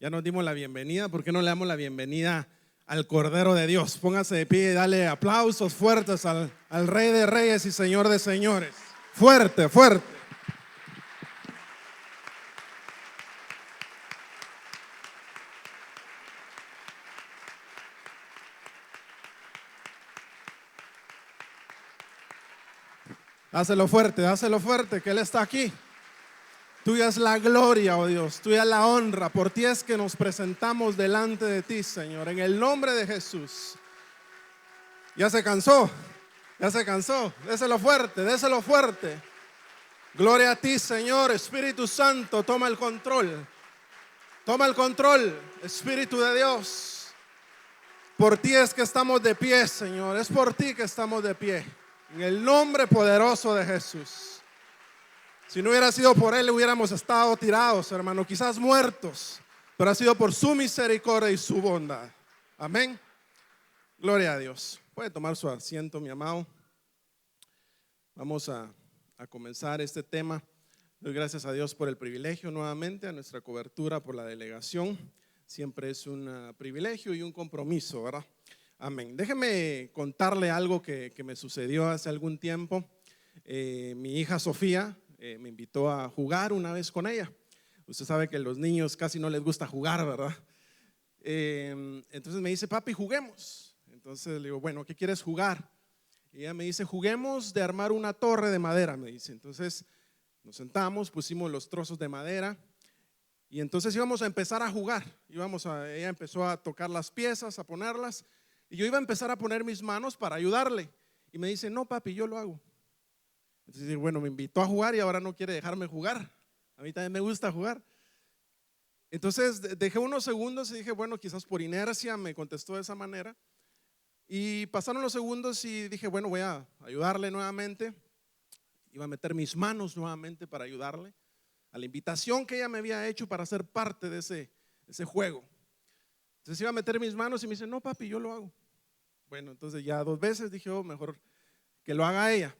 Ya nos dimos la bienvenida, ¿por qué no le damos la bienvenida al Cordero de Dios? Póngase de pie y dale aplausos fuertes al Rey de Reyes y Señor de Señores. Fuerte, fuerte. Dáselo fuerte, que Él está aquí. Tuya es la gloria, oh Dios, tuya es la honra. Por ti es que nos presentamos delante de ti, Señor, en el nombre de Jesús. Ya se cansó, déselo fuerte, déselo fuerte. Gloria a ti, Señor. Espíritu Santo, toma el control, Espíritu de Dios. Por ti es que estamos de pie, Señor, es por ti que estamos de pie, en el nombre poderoso de Jesús. Si no hubiera sido por Él, hubiéramos estado tirados, hermano, quizás muertos, pero ha sido por su misericordia y su bondad. Amén. Gloria a Dios. Puede tomar su asiento, mi amado. Vamos a comenzar este tema. Doy gracias a Dios por el privilegio nuevamente, a nuestra cobertura por la delegación. Siempre es un privilegio y un compromiso, ¿verdad? Amén. Déjeme contarle algo que me sucedió hace algún tiempo. Mi hija Sofía me invitó a jugar una vez con ella. Usted sabe que a los niños casi no les gusta jugar, ¿verdad? Entonces me dice, papi, juguemos. Entonces le digo, bueno, ¿qué quieres jugar? Y ella me dice, juguemos de armar una torre de madera, me dice. Entonces nos sentamos, pusimos los trozos de madera y entonces íbamos a empezar a jugar. Ella empezó a tocar las piezas, a ponerlas, y yo iba a empezar a poner mis manos para ayudarle. Y me dice, no, papi, yo lo hago. Entonces, bueno, me invitó a jugar y ahora no quiere dejarme jugar. A mí también me gusta jugar. Entonces dejé unos segundos y dije, bueno, quizás por inercia me contestó de esa manera. Y pasaron los segundos y dije, bueno, voy a ayudarle nuevamente. Iba a meter mis manos nuevamente para ayudarle a la invitación que ella me había hecho para ser parte de ese juego. Entonces iba a meter mis manos y me dice, no, papi, yo lo hago. Bueno, entonces ya 2 veces dije, oh, mejor que lo haga ella.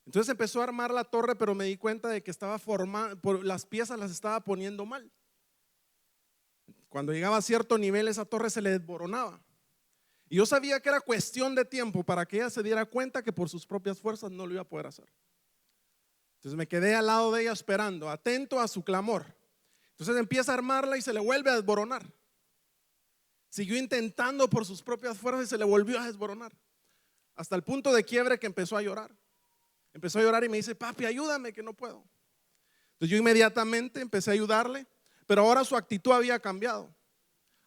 Entonces empezó a armar la torre, pero me di cuenta de que estaba formando, las piezas las estaba poniendo mal. Cuando llegaba a cierto nivel, esa torre se le desboronaba. Y yo sabía que era cuestión de tiempo para que ella se diera cuenta que por sus propias fuerzas no lo iba a poder hacer. Entonces me quedé al lado de ella esperando, atento a su clamor. Entonces empieza a armarla y se le vuelve a desboronar. Siguió intentando por sus propias fuerzas y se le volvió a desboronar, hasta el punto de quiebre que empezó a llorar. Empezó a llorar y me dice, papi, ayúdame que no puedo. Entonces yo inmediatamente empecé a ayudarle, pero ahora su actitud había cambiado.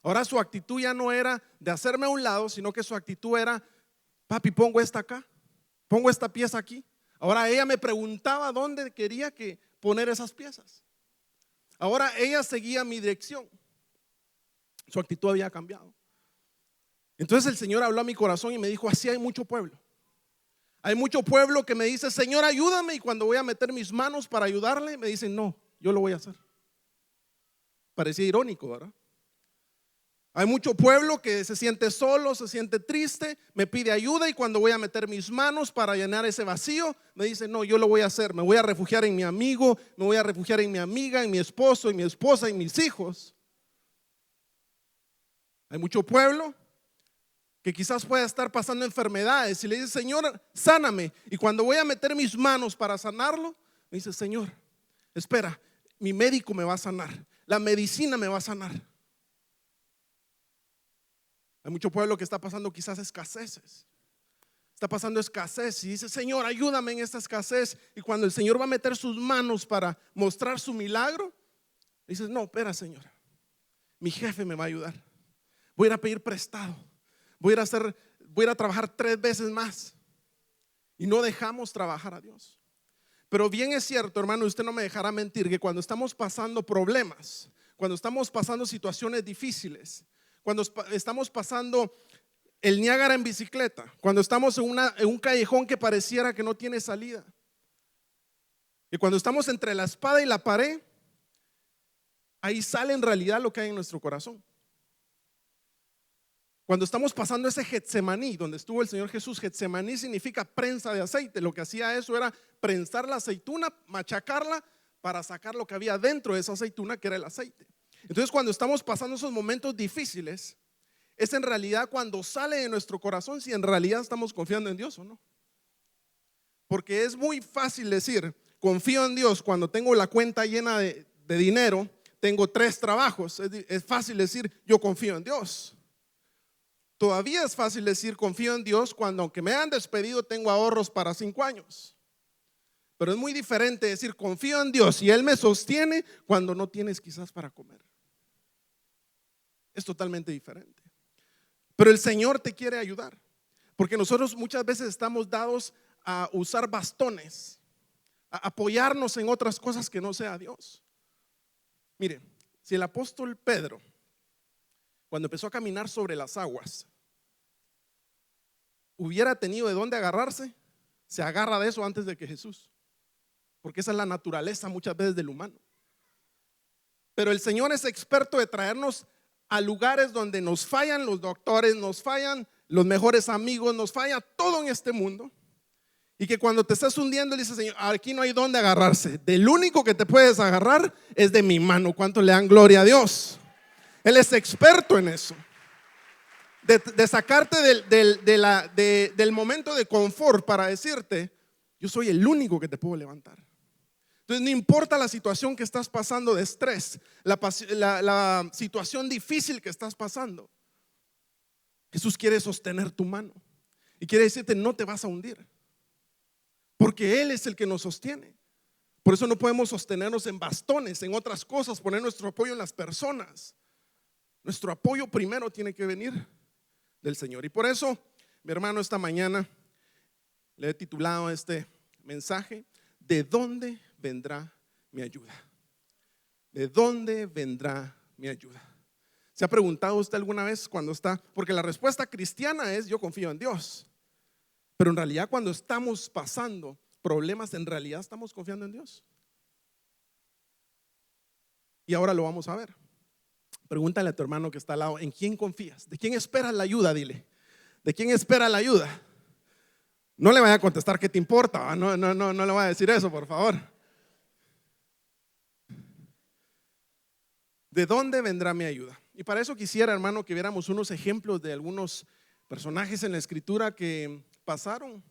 Ahora su actitud ya no era de hacerme a un lado, sino que su actitud era, papi, pongo esta acá, pongo esta pieza aquí. Ahora ella me preguntaba dónde quería que poner esas piezas. Ahora ella seguía mi dirección. Su actitud había cambiado. Entonces el Señor habló a mi corazón y me dijo, así hay mucho pueblo. Hay mucho pueblo que me dice, Señor, ayúdame, y cuando voy a meter mis manos para ayudarle, me dicen, no, yo lo voy a hacer. Parecía irónico, ¿verdad? Hay mucho pueblo que se siente solo, se siente triste, me pide ayuda, y cuando voy a meter mis manos para llenar ese vacío, me dicen, no, yo lo voy a hacer. Me voy a refugiar en mi amigo, me voy a refugiar en mi amiga, en mi esposo, en mi esposa, en mis hijos. Hay mucho pueblo que quizás pueda estar pasando enfermedades y le dice, Señor, sáname. Y cuando voy a meter mis manos para sanarlo, me dice, Señor, espera, mi médico me va a sanar, la medicina me va a sanar. Hay mucho pueblo que está pasando quizás escaseces. Está pasando escasez y dice, Señor, ayúdame en esta escasez. Y cuando el Señor va a meter sus manos para mostrar su milagro, dices, no, espera, Señor, mi jefe me va a ayudar. Voy a ir a pedir prestado. Voy a ir a trabajar 3 veces más. Y no dejamos trabajar a Dios. Pero bien es cierto, hermano, usted no me dejará mentir, que cuando estamos pasando problemas, cuando estamos pasando situaciones difíciles, cuando estamos pasando el Niágara en bicicleta, cuando estamos en un callejón que pareciera que no tiene salida, y cuando estamos entre la espada y la pared, ahí sale en realidad lo que hay en nuestro corazón. Cuando estamos pasando ese Getsemaní, donde estuvo el Señor Jesús, Getsemaní significa prensa de aceite. Lo que hacía eso era prensar la aceituna, machacarla para sacar lo que había dentro de esa aceituna, que era el aceite. Entonces, cuando estamos pasando esos momentos difíciles, es en realidad cuando sale de nuestro corazón si en realidad estamos confiando en Dios o no. Porque es muy fácil decir, confío en Dios cuando tengo la cuenta llena de dinero, tengo 3 trabajos. Es fácil decir, yo confío en Dios. Todavía es fácil decir, confío en Dios cuando, aunque me hayan despedido, tengo ahorros para 5 años. Pero es muy diferente decir, confío en Dios y Él me sostiene cuando no tienes quizás para comer. Es totalmente diferente. Pero el Señor te quiere ayudar, porque nosotros muchas veces estamos dados a usar bastones, a apoyarnos en otras cosas que no sea Dios. Mire, si el apóstol Pedro, cuando empezó a caminar sobre las aguas, hubiera tenido de dónde agarrarse, se agarra de eso antes de que Jesús, porque esa es la naturaleza muchas veces del humano. Pero el Señor es experto de traernos a lugares donde nos fallan los doctores, nos fallan los mejores amigos, nos falla todo en este mundo. Y que cuando te estás hundiendo, dice, Señor, aquí no hay dónde agarrarse. Del único que te puedes agarrar es de mi mano. ¿Cuánto le dan gloria a Dios? Él es experto en eso. De sacarte del momento de confort para decirte, yo soy el único que te puedo levantar. Entonces no importa la situación que estás pasando de estrés, la situación difícil que estás pasando, Jesús quiere sostener tu mano y quiere decirte, no te vas a hundir, porque Él es el que nos sostiene. Por eso no podemos sostenernos en bastones, en otras cosas, poner nuestro apoyo en las personas. Nuestro apoyo primero tiene que venir del Señor. Y por eso, mi hermano, esta mañana le he titulado este mensaje, ¿de dónde vendrá mi ayuda? ¿De dónde vendrá mi ayuda? ¿Se ha preguntado usted alguna vez cuando está? Porque la respuesta cristiana es, yo confío en Dios. Pero en realidad cuando estamos pasando problemas, en realidad estamos confiando en Dios. Y ahora lo vamos a ver. Pregúntale a tu hermano que está al lado, ¿en quién confías? ¿De quién esperas la ayuda? Dile, ¿de quién esperas la ayuda? No le vaya a contestar qué te importa, no le voy a decir eso, por favor. ¿De dónde vendrá mi ayuda? Y para eso quisiera, hermano, que viéramos unos ejemplos de algunos personajes en la escritura que pasaron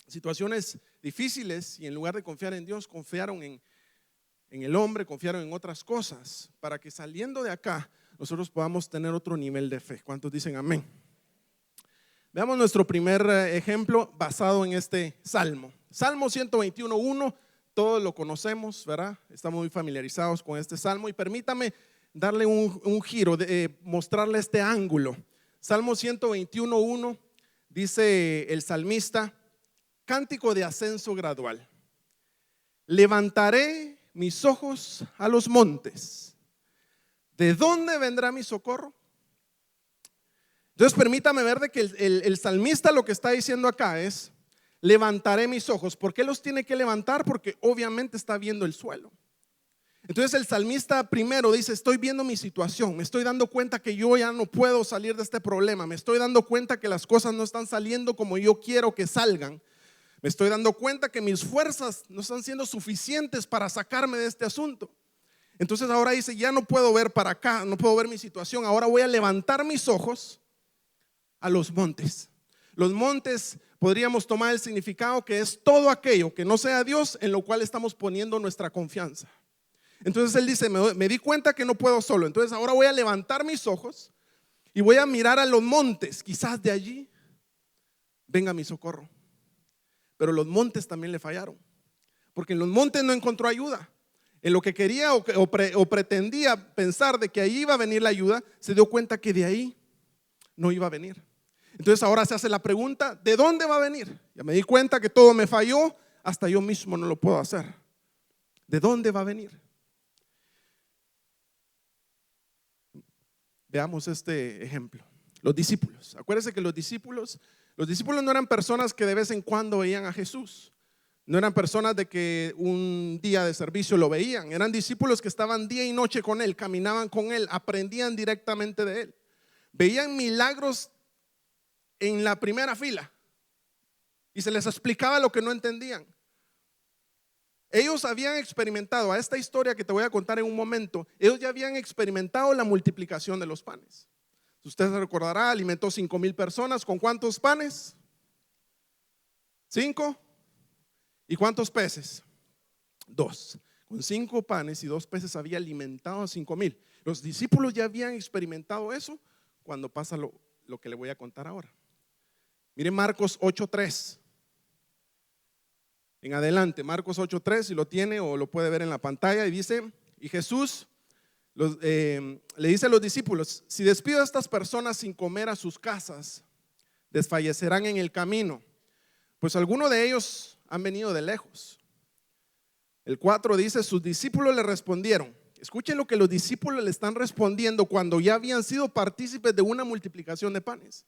situaciones difíciles y en lugar de confiar en Dios, confiaron en el hombre, confiaron en otras cosas, para que saliendo de acá nosotros podamos tener otro nivel de fe. ¿Cuántos dicen amén? Veamos nuestro primer ejemplo basado en este salmo. Salmo 121:1, todos lo conocemos, ¿verdad? Estamos muy familiarizados con este salmo y permítame darle un giro, mostrarle este ángulo. Salmo 121:1 dice el salmista, cántico de ascenso gradual. Levantaré mis ojos a los montes. ¿De dónde vendrá mi socorro? Entonces permítame ver de que el salmista lo que está diciendo acá es, levantaré mis ojos. ¿Por qué los tiene que levantar? Porque obviamente está viendo el suelo. Entonces el salmista primero dice, estoy viendo mi situación, me estoy dando cuenta que yo ya no puedo salir de este problema, me estoy dando cuenta que las cosas no están saliendo como yo quiero que salgan, me estoy dando cuenta que mis fuerzas no están siendo suficientes para sacarme de este asunto. Entonces ahora dice, ya no puedo ver para acá, no puedo ver mi situación, ahora voy a levantar mis ojos a los montes. Los montes podríamos tomar el significado que es todo aquello que no sea Dios en lo cual estamos poniendo nuestra confianza. Entonces él dice, me di cuenta que no puedo solo, entonces ahora voy a levantar mis ojos y voy a mirar a los montes, quizás de allí venga mi socorro. Pero los montes también le fallaron, porque en los montes no encontró ayuda. En lo que quería o pretendía pensar de que ahí iba a venir la ayuda, se dio cuenta que de ahí no iba a venir. Entonces ahora se hace la pregunta, ¿de dónde va a venir? Ya me di cuenta que todo me falló, hasta yo mismo no lo puedo hacer. ¿De dónde va a venir? Veamos este ejemplo. Los discípulos. Acuérdense que los discípulos no eran personas que de vez en cuando veían a Jesús. No eran personas de que un día de servicio lo veían. Eran discípulos que estaban día y noche con Él, caminaban con Él, aprendían directamente de Él. Veían milagros en la primera fila y se les explicaba lo que no entendían. Ellos habían experimentado, a esta historia que te voy a contar en un momento, ellos ya habían experimentado la multiplicación de los panes. Usted se recordará, alimentó 5,000 personas. ¿Con cuántos panes? 5. ¿Y cuántos peces? 2. Con 5 panes y 2 peces había alimentado a 5,000. Los discípulos ya habían experimentado eso cuando pasa lo que le voy a contar ahora. Miren Marcos 8:3. En adelante, Marcos 8:3, si lo tiene o lo puede ver en la pantalla, y dice, y Jesús le dice a los discípulos: si despido a estas personas sin comer a sus casas, desfallecerán en el camino, pues algunos de ellos han venido de lejos. El 4 dice, sus discípulos le respondieron. Escuchen lo que los discípulos le están respondiendo cuando ya habían sido partícipes de una multiplicación de panes.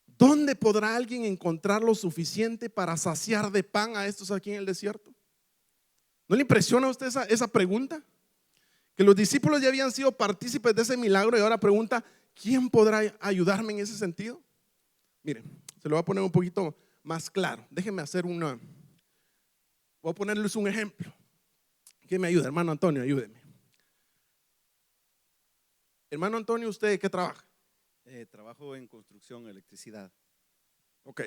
¿Dónde podrá alguien encontrar lo suficiente para saciar de pan a estos aquí en el desierto? ¿No le impresiona a usted esa pregunta? Que los discípulos ya habían sido partícipes de ese milagro y ahora pregunta, ¿quién podrá ayudarme en ese sentido? Mire, se lo voy a poner un poquito más claro. Déjenme hacer voy a ponerles un ejemplo. ¿Quién me ayuda? Hermano Antonio, ayúdeme. Hermano Antonio, ¿usted de qué trabaja? Trabajo en construcción, electricidad. Ok.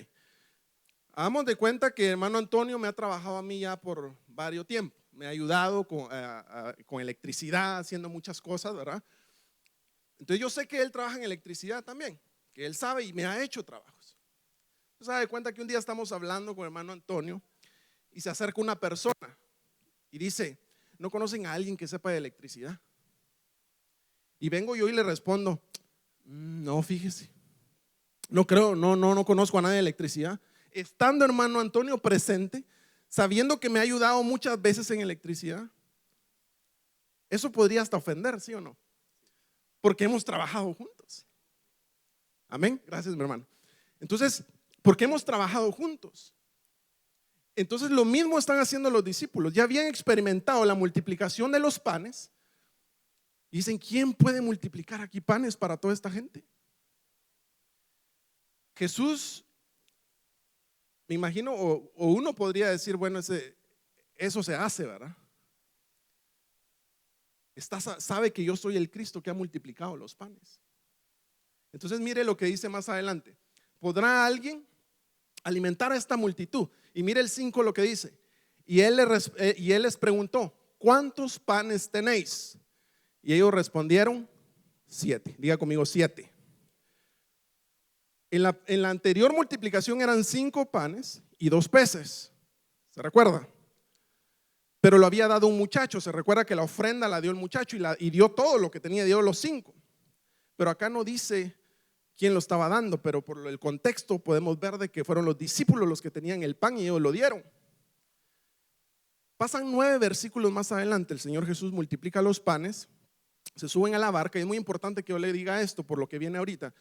Hagamos de cuenta que hermano Antonio me ha trabajado a mí ya por varios tiempos. Me ha ayudado con electricidad, haciendo muchas cosas, ¿verdad? Entonces yo sé que él trabaja en electricidad también, que él sabe y me ha hecho trabajos. Entonces se da cuenta que un día estamos hablando con hermano Antonio y se acerca una persona y dice, ¿no conocen a alguien que sepa de electricidad? Y vengo yo y le respondo, no, fíjese, no creo, no conozco a nadie de electricidad. Estando hermano Antonio presente, sabiendo que me ha ayudado muchas veces en electricidad, eso podría hasta ofender, ¿sí o no? Porque hemos trabajado juntos. Amén, gracias mi hermano. Entonces, porque hemos trabajado juntos. Entonces lo mismo están haciendo los discípulos. Ya habían experimentado la multiplicación de los panes. Y dicen, ¿quién puede multiplicar aquí panes para toda esta gente? Jesús, me imagino, o uno podría decir, bueno, eso se hace, ¿verdad? Sabe que yo soy el Cristo que ha multiplicado los panes. Entonces mire lo que dice más adelante. ¿Podrá alguien alimentar a esta multitud? Y mire el 5 lo que dice. Y él les preguntó, ¿cuántos panes tenéis? Y ellos respondieron 7. Diga conmigo 7. En la anterior multiplicación eran 5 panes y 2 peces. ¿Se recuerda? Pero lo había dado un muchacho. Se recuerda que la ofrenda la dio el muchacho y dio todo lo que tenía, dio los 5. Pero acá no dice quién lo estaba dando, pero por el contexto podemos ver de que fueron los discípulos los que tenían el pan y ellos lo dieron. Pasan 9 versículos más adelante. El Señor Jesús multiplica los panes, se suben a la barca, y es muy importante que yo le diga esto por lo que viene ahorita.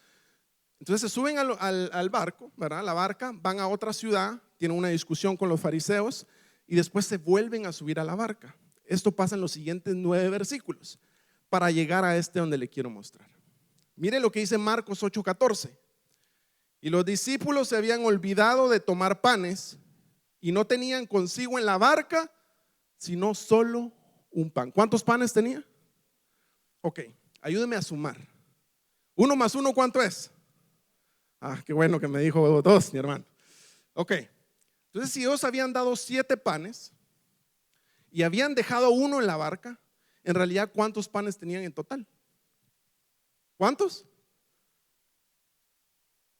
Entonces se suben al barco, ¿verdad? La barca, van a otra ciudad, tienen una discusión con los fariseos y después se vuelven a subir a la barca. Esto pasa en los siguientes 9 versículos para llegar a donde le quiero mostrar. Mire lo que dice Marcos 8:14. Y los discípulos se habían olvidado de tomar panes y no tenían consigo en la barca sino solo un pan. ¿Cuántos panes tenía? Ok, ayúdeme a sumar. 1 más 1, ¿cuánto es? Ah, qué bueno que me dijo 2, mi hermano. Ok, entonces si ellos habían dado 7 panes y habían dejado 1 en la barca, en realidad ¿cuántos panes tenían en total? ¿Cuántos?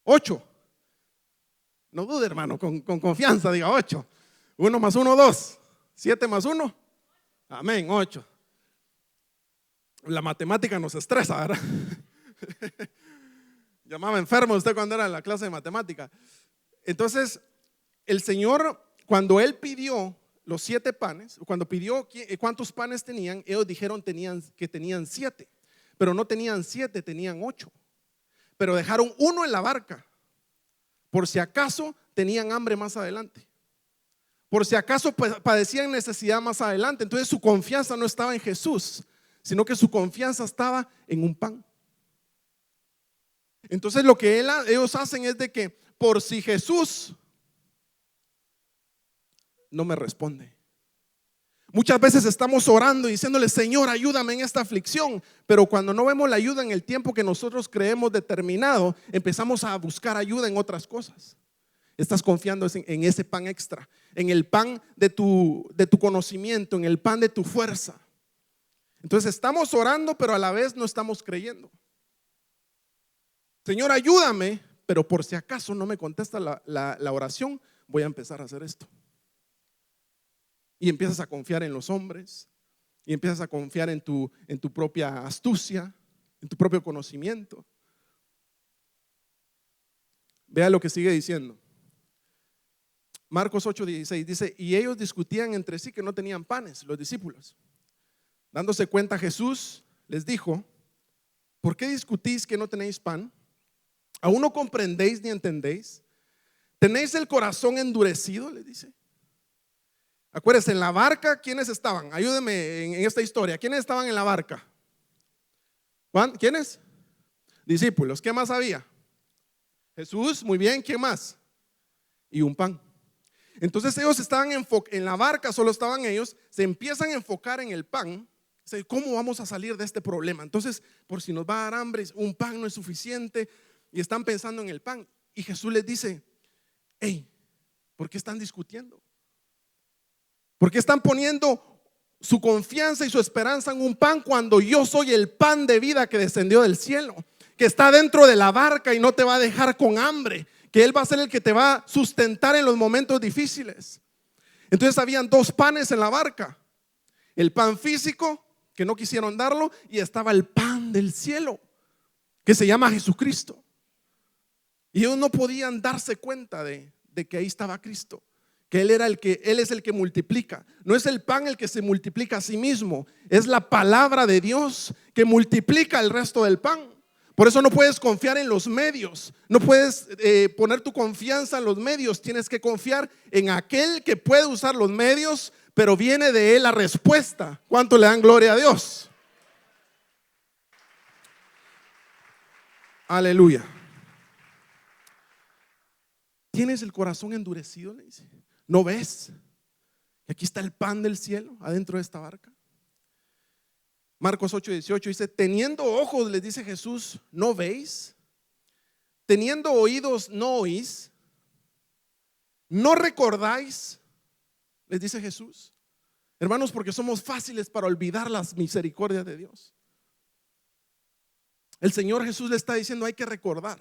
8. No dude, hermano, con confianza diga 8. 1 más 1, 2. 7 más 1, amén, 8. La matemática nos estresa, ¿verdad? Llamaba enfermo usted cuando era en la clase de matemática. Entonces, el Señor, cuando Él pidió los 7 panes, cuando pidió cuántos panes tenían, ellos dijeron que tenían 7, pero no tenían 7, tenían 8. Pero dejaron 1 en la barca, por si acaso tenían hambre más adelante, por si acaso padecían necesidad más adelante. Entonces su confianza no estaba en Jesús, sino que su confianza estaba en un pan. Entonces lo que ellos hacen es de que por si Jesús no me responde, Muchas veces estamos orando y diciéndole, Señor, ayúdame en esta aflicción, pero cuando no vemos la ayuda en el tiempo que nosotros creemos determinado, empezamos a buscar ayuda en otras cosas. Estás confiando en ese pan extra, en el pan de tu conocimiento, en el pan de tu fuerza. Entonces estamos orando, pero a la vez no estamos creyendo. Señor, ayúdame, pero por si acaso no me contesta la oración, voy a empezar a hacer esto. Y empiezas a confiar en los hombres, y empiezas a confiar en tu propia astucia, en tu propio conocimiento. Vea lo que sigue diciendo. Marcos 8:16 dice, y ellos discutían entre sí que no tenían panes, los discípulos. Dándose cuenta Jesús les dijo, ¿por qué discutís que no tenéis pan? ¿Aún no comprendéis ni entendéis? ¿Tenéis el corazón endurecido? Les dice. Acuérdense, en la barca, ¿quiénes estaban? Ayúdenme en esta historia. ¿Quiénes estaban en la barca? ¿Quiénes? Discípulos. ¿Qué más había? Jesús, muy bien. ¿Quién más? Y un pan. Entonces ellos estaban en la barca, solo estaban ellos, se empiezan a enfocar en el pan. ¿Cómo vamos a salir de este problema? Entonces, por si nos va a dar hambre, un pan no es suficiente, y están pensando en el pan. Y Jesús les dice, hey, ¿por qué están discutiendo? ¿Por qué están poniendo su confianza y su esperanza en un pan cuando yo soy el pan de vida que descendió del cielo, que está dentro de la barca y no te va a dejar con hambre, que Él va a ser el que te va a sustentar en los momentos difíciles? Entonces habían dos panes en la barca, el pan físico que no quisieron darlo, y estaba el pan del cielo que se llama Jesucristo. Y ellos no podían darse cuenta de que ahí estaba Cristo, que Él es el que multiplica. No es el pan el que se multiplica a sí mismo, es la palabra de Dios que multiplica el resto del pan. Por eso no puedes confiar en los medios, no puedes poner tu confianza en los medios, tienes que confiar en aquel que puede usar los medios, pero viene de Él la respuesta. ¿Cuánto le dan gloria a Dios? Aleluya. ¿Tienes el corazón endurecido? Le dice. ¿No ves? Y aquí está el pan del cielo adentro de esta barca. Marcos 8:18 dice, teniendo ojos, les dice Jesús, ¿no veis? Teniendo oídos, ¿no oís? ¿No recordáis? Les dice Jesús. Hermanos, porque somos fáciles para olvidar las misericordias de Dios. El Señor Jesús le está diciendo, hay que recordar.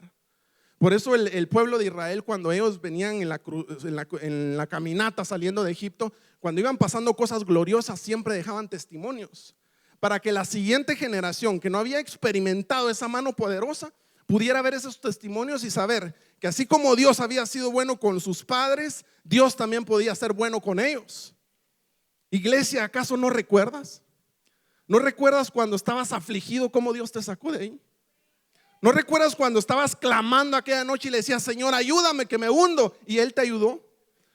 Por eso el pueblo de Israel, cuando ellos venían en la caminata saliendo de Egipto, cuando iban pasando cosas gloriosas, siempre dejaban testimonios, para que la siguiente generación que no había experimentado esa mano poderosa pudiera ver esos testimonios y saber que así como Dios había sido bueno con sus padres, Dios también podía ser bueno con ellos. Iglesia, ¿acaso no recuerdas? ¿No recuerdas cuando estabas afligido cómo Dios te sacó de ahí? ¿No recuerdas cuando estabas clamando aquella noche y le decías, Señor, ayúdame que me hundo, y Él te ayudó?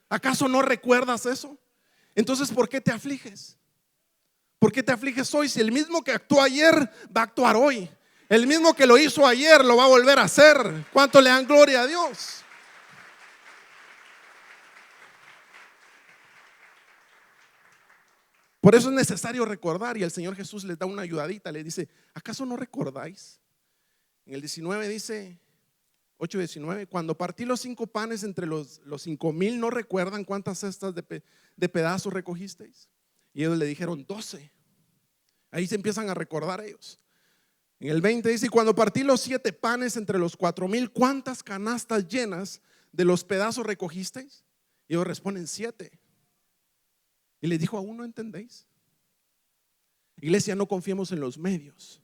¿Acaso no recuerdas eso? Entonces, ¿por qué te afliges? ¿Por qué te afliges hoy? Si el mismo que actuó ayer va a actuar hoy, el mismo que lo hizo ayer lo va a volver a hacer. ¿Cuánto le dan gloria a Dios? Por eso es necesario recordar, y el Señor Jesús les da una ayudadita, le dice, ¿acaso no recordáis? En el 19 dice, 8:19, cuando partí los 5 panes entre los 5,000, ¿no recuerdan cuántas cestas de pedazos recogisteis? Y ellos le dijeron 12. Ahí se empiezan a recordar ellos. En el 20 dice, y cuando partí los 7 panes entre los 4,000, ¿cuántas canastas llenas de los pedazos recogisteis? Y ellos responden 7. Y les dijo, ¿aún no entendéis? Iglesia, no confiemos en los medios.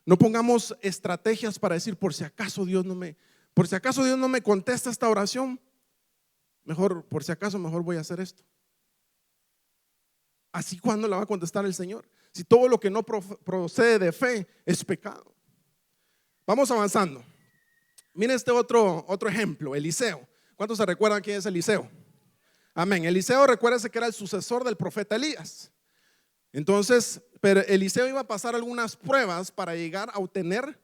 No pongamos estrategias para decir, por si acaso Dios no me contesta esta oración, por si acaso mejor voy a hacer esto. Así, ¿cuándo la va a contestar el Señor? Si todo lo que no procede de fe es pecado. Vamos avanzando. Miren este otro ejemplo, Eliseo. ¿Cuántos se recuerdan quién es Eliseo? Amén. Eliseo, recuérdese que era el sucesor del profeta Elías. Entonces, pero Eliseo iba a pasar algunas pruebas para llegar a obtener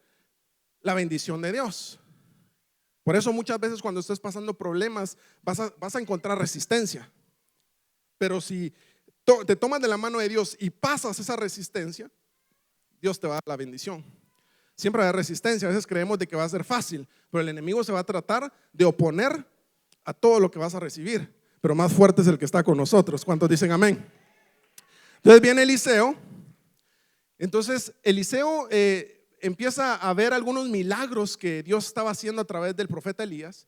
la bendición de Dios. Por eso muchas veces cuando estés pasando problemas vas a encontrar resistencia. Pero si te tomas de la mano de Dios y pasas esa resistencia, Dios te va a dar la bendición. Siempre va a haber resistencia, a veces creemos de que va a ser fácil, pero el enemigo se va a tratar de oponer a todo lo que vas a recibir, pero más fuerte es el que está con nosotros. ¿Cuántos dicen amén? Entonces viene Eliseo. Entonces Eliseo empieza a ver algunos milagros que Dios estaba haciendo a través del profeta Elías,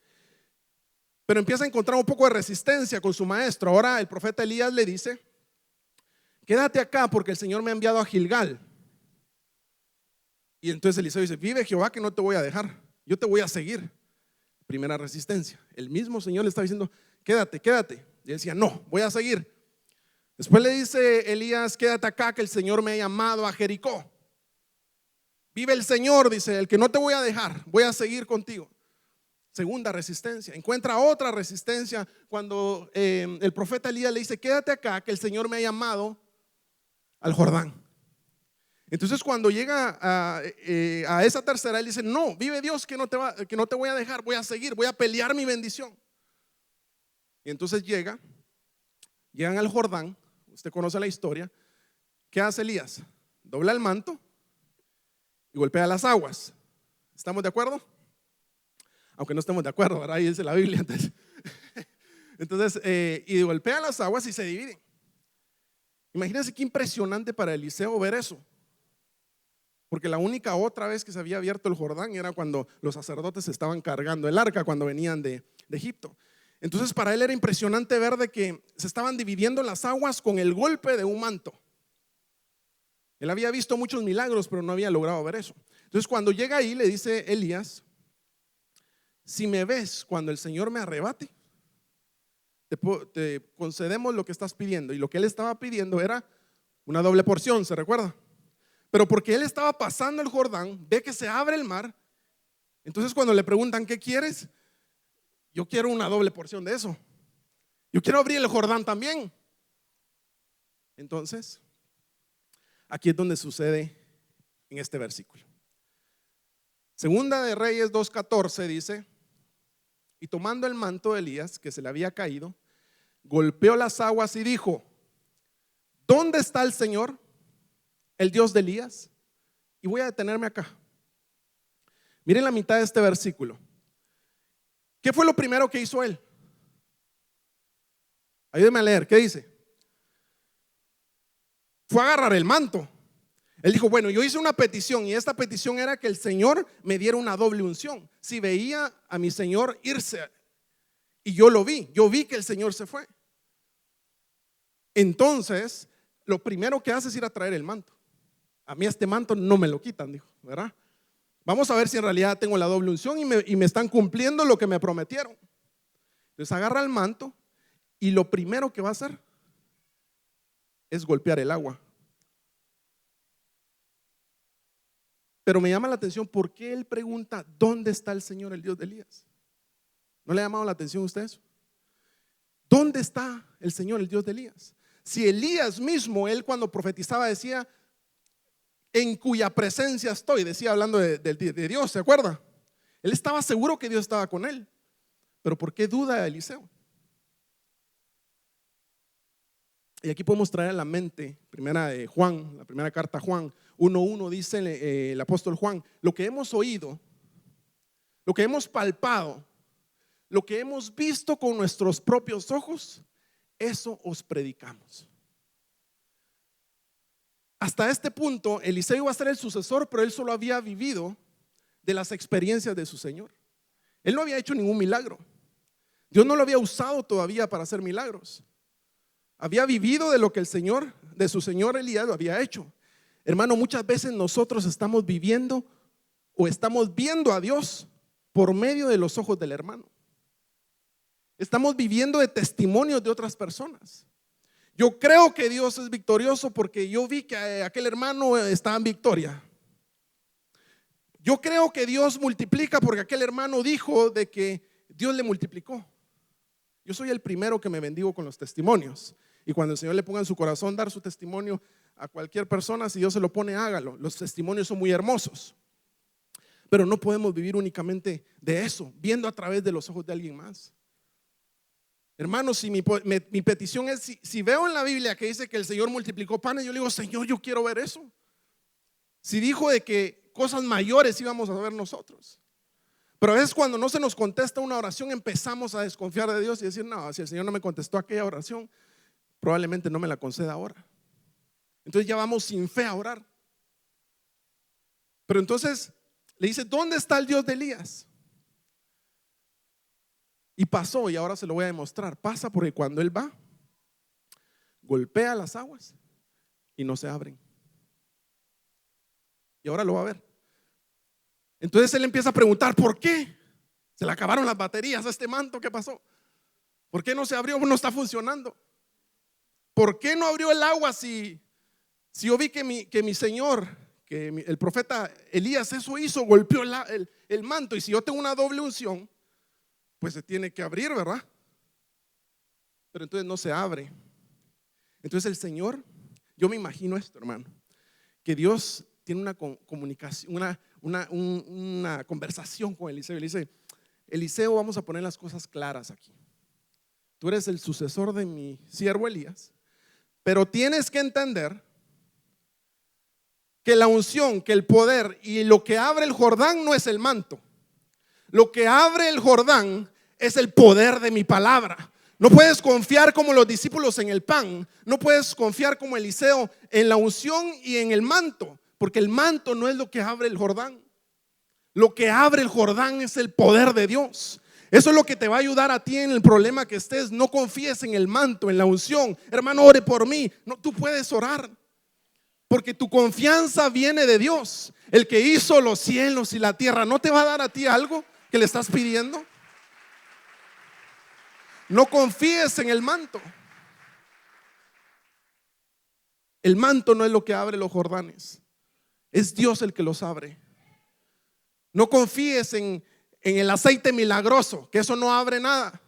pero empieza a encontrar un poco de resistencia con su maestro. Ahora el profeta Elías le dice: quédate acá porque el Señor me ha enviado a Gilgal. Y entonces Eliseo dice: vive Jehová que no te voy a dejar, yo te voy a seguir. Primera resistencia. El mismo Señor le está diciendo: quédate, quédate. Y él decía: no, voy a seguir. Después le dice Elías: quédate acá que el Señor me ha llamado a Jericó. Vive el Señor, dice él, que no te voy a dejar, voy a seguir contigo. Segunda resistencia. Encuentra otra resistencia cuando el profeta Elías le dice: quédate acá que el Señor me ha llamado al Jordán. Entonces cuando llega a esa tercera, él dice: no, vive Dios que no te voy a dejar, voy a seguir, voy a pelear mi bendición. Y entonces llegan al Jordán. Usted conoce la historia. ¿Qué hace Elías? Dobla el manto y golpea las aguas. ¿Estamos de acuerdo? Aunque no estemos de acuerdo, ¿verdad? Ahí dice la Biblia. Entonces y golpea las aguas y se dividen. Imagínense qué impresionante para Eliseo ver eso. Porque la única otra vez que se había abierto el Jordán era cuando los sacerdotes estaban cargando el arca, cuando venían de Egipto. Entonces para él era impresionante ver de que se estaban dividiendo las aguas con el golpe de un manto. Él había visto muchos milagros, pero no había logrado ver eso. Entonces cuando llega ahí le dice Elías: si me ves cuando el Señor me arrebate, te concedemos lo que estás pidiendo. Y lo que él estaba pidiendo era una doble porción, ¿se recuerda? Pero porque él estaba pasando el Jordán, ve que se abre el mar. Entonces cuando le preguntan: ¿qué quieres? Yo quiero una doble porción de eso. Yo quiero abrir el Jordán también. Entonces aquí es donde sucede en este versículo. Segunda de Reyes 2:14 dice: y tomando el manto de Elías que se le había caído, golpeó las aguas y dijo: ¿dónde está el Señor, el Dios de Elías? Y voy a detenerme acá. Miren la mitad de este versículo. ¿Qué fue lo primero que hizo él? Ayúdenme a leer, ¿qué dice? Fue a agarrar el manto. Él dijo: bueno, yo hice una petición, y esta petición era que el Señor me diera una doble unción. Si veía a mi Señor irse, y yo vi que el Señor se fue, entonces lo primero que hace es ir a traer el manto. A mí este manto no me lo quitan, dijo, ¿verdad? Vamos a ver si en realidad tengo la doble unción y me están cumpliendo lo que me prometieron. Entonces agarra el manto y lo primero que va a hacer es golpear el agua. Pero me llama la atención por qué él pregunta: ¿dónde está el Señor, el Dios de Elías? ¿No le ha llamado la atención a usted eso? ¿Dónde está el Señor, el Dios de Elías? Si Elías mismo, él cuando profetizaba decía: en cuya presencia estoy, decía hablando de Dios, ¿se acuerda? Él estaba seguro que Dios estaba con él. Pero ¿por qué duda Eliseo? Y aquí podemos traer a la mente primera de Juan, la primera carta a Juan 1:1, dice el apóstol Juan: lo que hemos oído, lo que hemos palpado, lo que hemos visto con nuestros propios ojos, eso os predicamos. Hasta este punto Eliseo iba a ser el sucesor, pero él solo había vivido de las experiencias de su Señor. Él no había hecho ningún milagro. Dios no lo había usado todavía para hacer milagros. Había vivido de lo que el Señor, de su Señor Elías, lo había hecho. Hermano, muchas veces nosotros estamos viviendo o estamos viendo a Dios por medio de los ojos del hermano. Estamos viviendo de testimonios de otras personas. Yo creo que Dios es victorioso porque yo vi que aquel hermano estaba en victoria. Yo creo que Dios multiplica porque aquel hermano dijo de que Dios le multiplicó. Yo soy el primero que me bendigo con los testimonios. Y cuando el Señor le ponga en su corazón dar su testimonio a cualquier persona, si Dios se lo pone, hágalo. Los testimonios son muy hermosos. Pero no podemos vivir únicamente de eso, viendo a través de los ojos de alguien más. Hermanos, si mi petición es, si veo en la Biblia que dice que el Señor multiplicó panes, yo le digo, Señor, yo quiero ver eso. Si dijo de que cosas mayores íbamos a ver nosotros. Pero a veces cuando no se nos contesta una oración, empezamos a desconfiar de Dios y decir, no, si el Señor no me contestó aquella oración, probablemente no me la conceda ahora. Entonces ya vamos sin fe a orar. Pero entonces le dice, ¿dónde está el Dios de Elías? Y pasó, y ahora se lo voy a demostrar. Pasa porque cuando él va, golpea las aguas y no se abren. Y ahora lo va a ver. Entonces él empieza a preguntar, ¿por qué? Se le acabaron las baterías a este manto, ¿qué pasó? ¿Por qué no se abrió? No está funcionando. ¿Por qué no abrió el agua si yo vi que mi Señor, el profeta Elías eso hizo, golpeó el manto? Y si yo tengo una doble unción, pues se tiene que abrir, ¿verdad? Pero entonces no se abre. Entonces el Señor, yo me imagino esto, hermano, que Dios tiene una comunicación, una conversación con Eliseo. Y le dice, Eliseo, vamos a poner las cosas claras aquí. Tú eres el sucesor de mi siervo Elías, pero tienes que entender que la unción, que el poder y lo que abre el Jordán no es el manto. Lo que abre el Jordán es el poder de mi palabra. No puedes confiar como los discípulos en el pan. No puedes confiar como Eliseo en la unción y en el manto, porque el manto no es lo que abre el Jordán. Lo que abre el Jordán es el poder de Dios. Eso es lo que te va a ayudar a ti en el problema que estés. No confíes en el manto, en la unción. Hermano, ore por mí. No, tú puedes orar, porque tu confianza viene de Dios, el que hizo los cielos y la tierra. ¿No te va a dar a ti algo que le estás pidiendo? No confíes en el manto. El manto no es lo que abre los Jordanes, es Dios el que los abre. No confíes en el aceite milagroso, que eso no abre nada,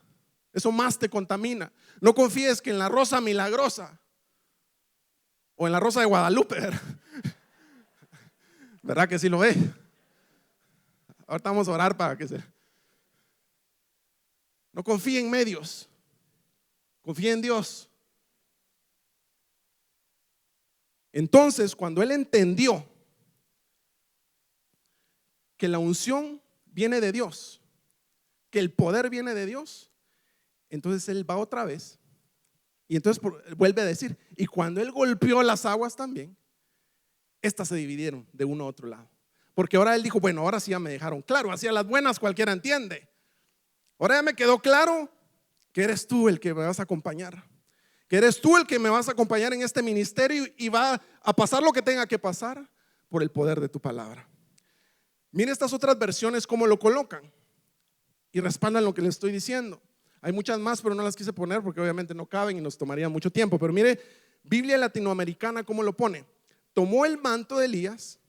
eso más te contamina. No confíes que en la rosa milagrosa o en la rosa de Guadalupe, ¿verdad que sí lo ve? Ahorita vamos a orar para que se... No confíe en medios, confíe en Dios. Entonces, cuando él entendió que la unción viene de Dios, que el poder viene de Dios, entonces él va otra vez y entonces vuelve a decir, y cuando él golpeó las aguas también, estas se dividieron de uno a otro lado. Porque ahora él dijo, bueno, ahora sí ya me dejaron claro, hacia las buenas cualquiera entiende. Ahora ya me quedó claro que eres tú el que me vas a acompañar, que eres tú el que me vas a acompañar en este ministerio y va a pasar lo que tenga que pasar por el poder de tu palabra. Mire estas otras versiones cómo lo colocan y respaldan lo que le estoy diciendo. Hay muchas más, pero no las quise poner porque obviamente no caben y nos tomaría mucho tiempo. Pero mire, Biblia latinoamericana cómo lo pone. Tomó el manto de Elías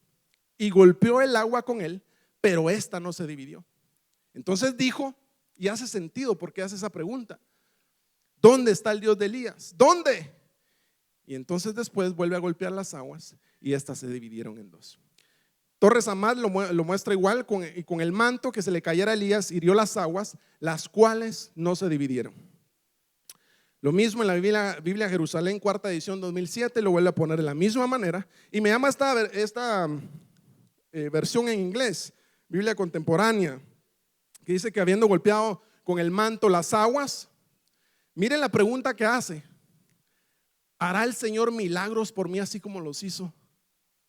y golpeó el agua con él, pero esta no se dividió. Entonces dijo, y hace sentido porque hace esa pregunta: ¿dónde está el Dios de Elías? ¿Dónde? Y entonces después vuelve a golpear las aguas y estas se dividieron en dos. Torres Amat lo muestra igual con el manto que se le cayera a Elías, hirió las aguas, las cuales no se dividieron. Lo mismo en la Biblia Jerusalén, cuarta edición 2007, lo vuelve a poner de la misma manera. Y me llama esta versión en inglés, Biblia contemporánea, que dice que habiendo golpeado con el manto las aguas, miren la pregunta que hace: ¿hará el Señor milagros por mí así como los hizo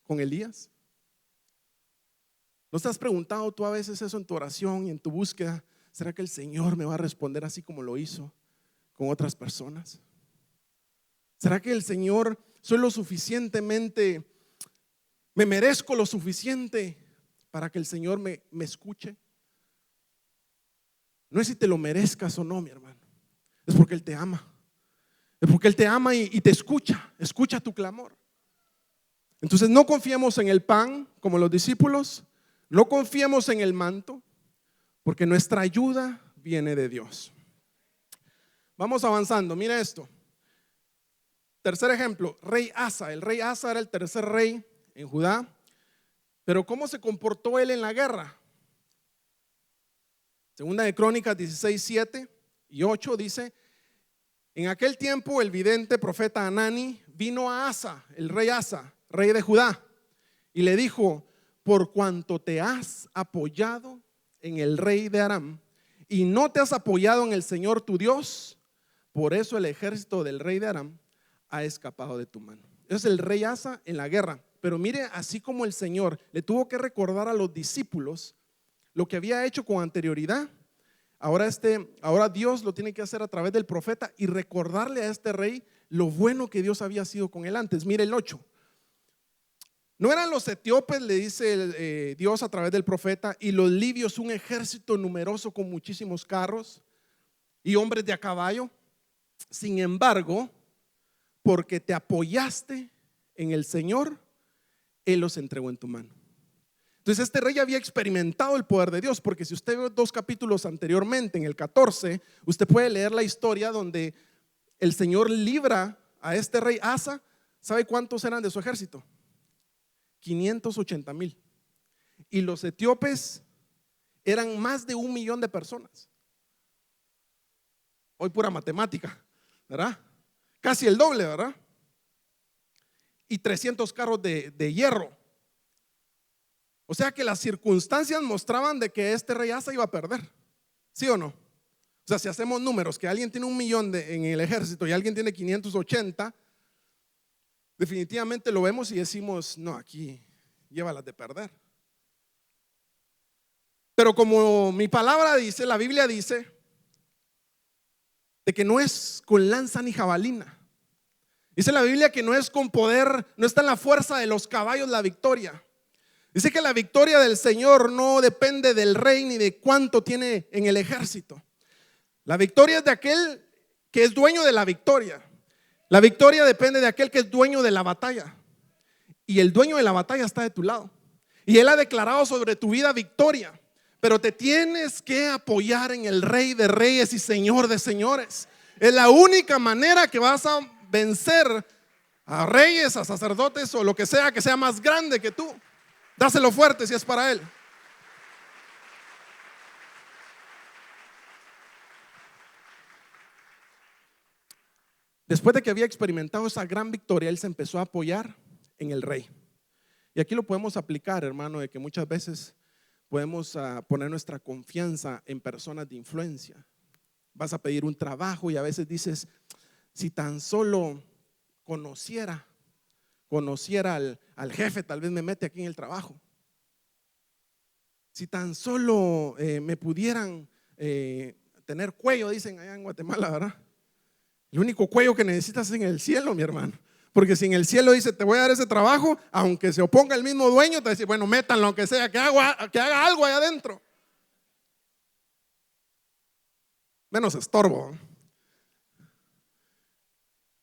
con Elías? ¿No te has preguntado tú a veces eso en tu oración y en tu búsqueda? ¿Será que el Señor me va a responder así como lo hizo con otras personas? ¿Será que el Señor, soy lo suficientemente, me merezco lo suficiente para que el Señor me escuche? No es si te lo merezcas o no, mi hermano, es porque Él te ama. Es porque Él te ama y te escucha tu clamor. Entonces no confiemos en el pan como los discípulos, no confiemos en el manto, porque nuestra ayuda viene de Dios. Vamos avanzando, mira esto. Tercer ejemplo, rey Asa. El rey Asa era el tercer rey en Judá, pero ¿cómo se comportó él en la guerra? Segunda de Crónicas 16, 7 y 8 dice: En aquel tiempo el vidente profeta Hanani vino a Asa, el rey Asa, rey de Judá, y le dijo: por cuanto te has apoyado en el rey de Aram y no te has apoyado en el Señor tu Dios, por eso el ejército del rey de Aram ha escapado de tu mano. Ese es el rey Asa en la guerra. Pero mire, así como el Señor le tuvo que recordar a los discípulos lo que había hecho con anterioridad, ahora Dios lo tiene que hacer a través del profeta y recordarle a este rey lo bueno que Dios había sido con él antes. Mire el 8. No eran los etíopes, le dice Dios a través del profeta, y los libios un ejército numeroso con muchísimos carros y hombres de a caballo. Sin embargo, porque te apoyaste en el Señor, Él los entregó en tu mano. Entonces este rey había experimentado el poder de Dios, porque si usted ve 2 capítulos anteriormente, en el 14, usted puede leer la historia donde el Señor libra a este rey Asa. ¿Sabe cuántos eran de su ejército? 580,000. Y los etíopes eran más de 1,000,000 de personas. Hoy pura matemática, ¿verdad? Casi el doble, ¿verdad? Y 300 carros de hierro. O sea que las circunstancias mostraban de que este rey Asa iba a perder. ¿Sí o no? O sea, si hacemos números, que alguien tiene 1,000,000 en el ejército y alguien tiene 580, definitivamente lo vemos y decimos: no, aquí llévalas de perder. Pero como mi palabra dice, la Biblia dice de que no es con lanza ni jabalina. Dice la Biblia que no es con poder, no está en la fuerza de los caballos la victoria. Dice que la victoria del Señor no depende del rey ni de cuánto tiene en el ejército. La victoria es de aquel que es dueño de la victoria. La victoria depende de aquel que es dueño de la batalla. Y el dueño de la batalla está de tu lado. Y Él ha declarado sobre tu vida victoria. Pero te tienes que apoyar en el Rey de Reyes y Señor de Señores. Es la única manera que vas a vencer a reyes, a sacerdotes o lo que sea más grande que tú. Dáselo fuerte si es para Él. Después de que había experimentado esa gran victoria, él se empezó a apoyar en el rey. Y aquí lo podemos aplicar, hermano, de que muchas veces podemos poner nuestra confianza en personas de influencia. Vas a pedir un trabajo y a veces dices: si tan solo conociera al jefe, tal vez me mete aquí en el trabajo. Si tan solo me pudieran tener cuello, dicen allá en Guatemala, ¿verdad? El único cuello que necesitas es en el cielo, mi hermano. Porque si en el cielo dice: te voy a dar ese trabajo, aunque se oponga el mismo dueño, te va a decir: bueno, métanlo, aunque sea, que haga algo allá adentro. Menos estorbo.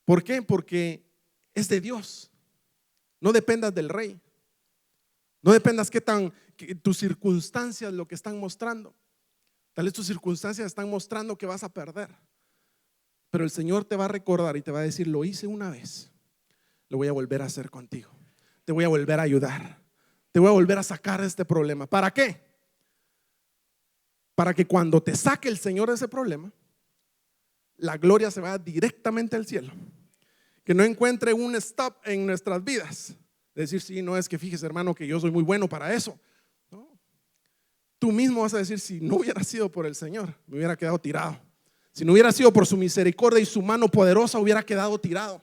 ¿Por qué? Porque es de Dios. No dependas del rey. No dependas que tus circunstancias lo que están mostrando. Tal vez tus circunstancias están mostrando que vas a perder. Pero el Señor te va a recordar y te va a decir: lo hice una vez, lo voy a volver a hacer contigo. Te voy a volver a ayudar. Te voy a volver a sacar de este problema. ¿Para qué? Para que cuando te saque el Señor de ese problema, la gloria se va directamente al cielo. Que no encuentre un stop en nuestras vidas. Decir: sí, no, es que fíjese, hermano, que yo soy muy bueno para eso. No. Tú mismo vas a decir: si no hubiera sido por el Señor, me hubiera quedado tirado. Si no hubiera sido por su misericordia y su mano poderosa, hubiera quedado tirado.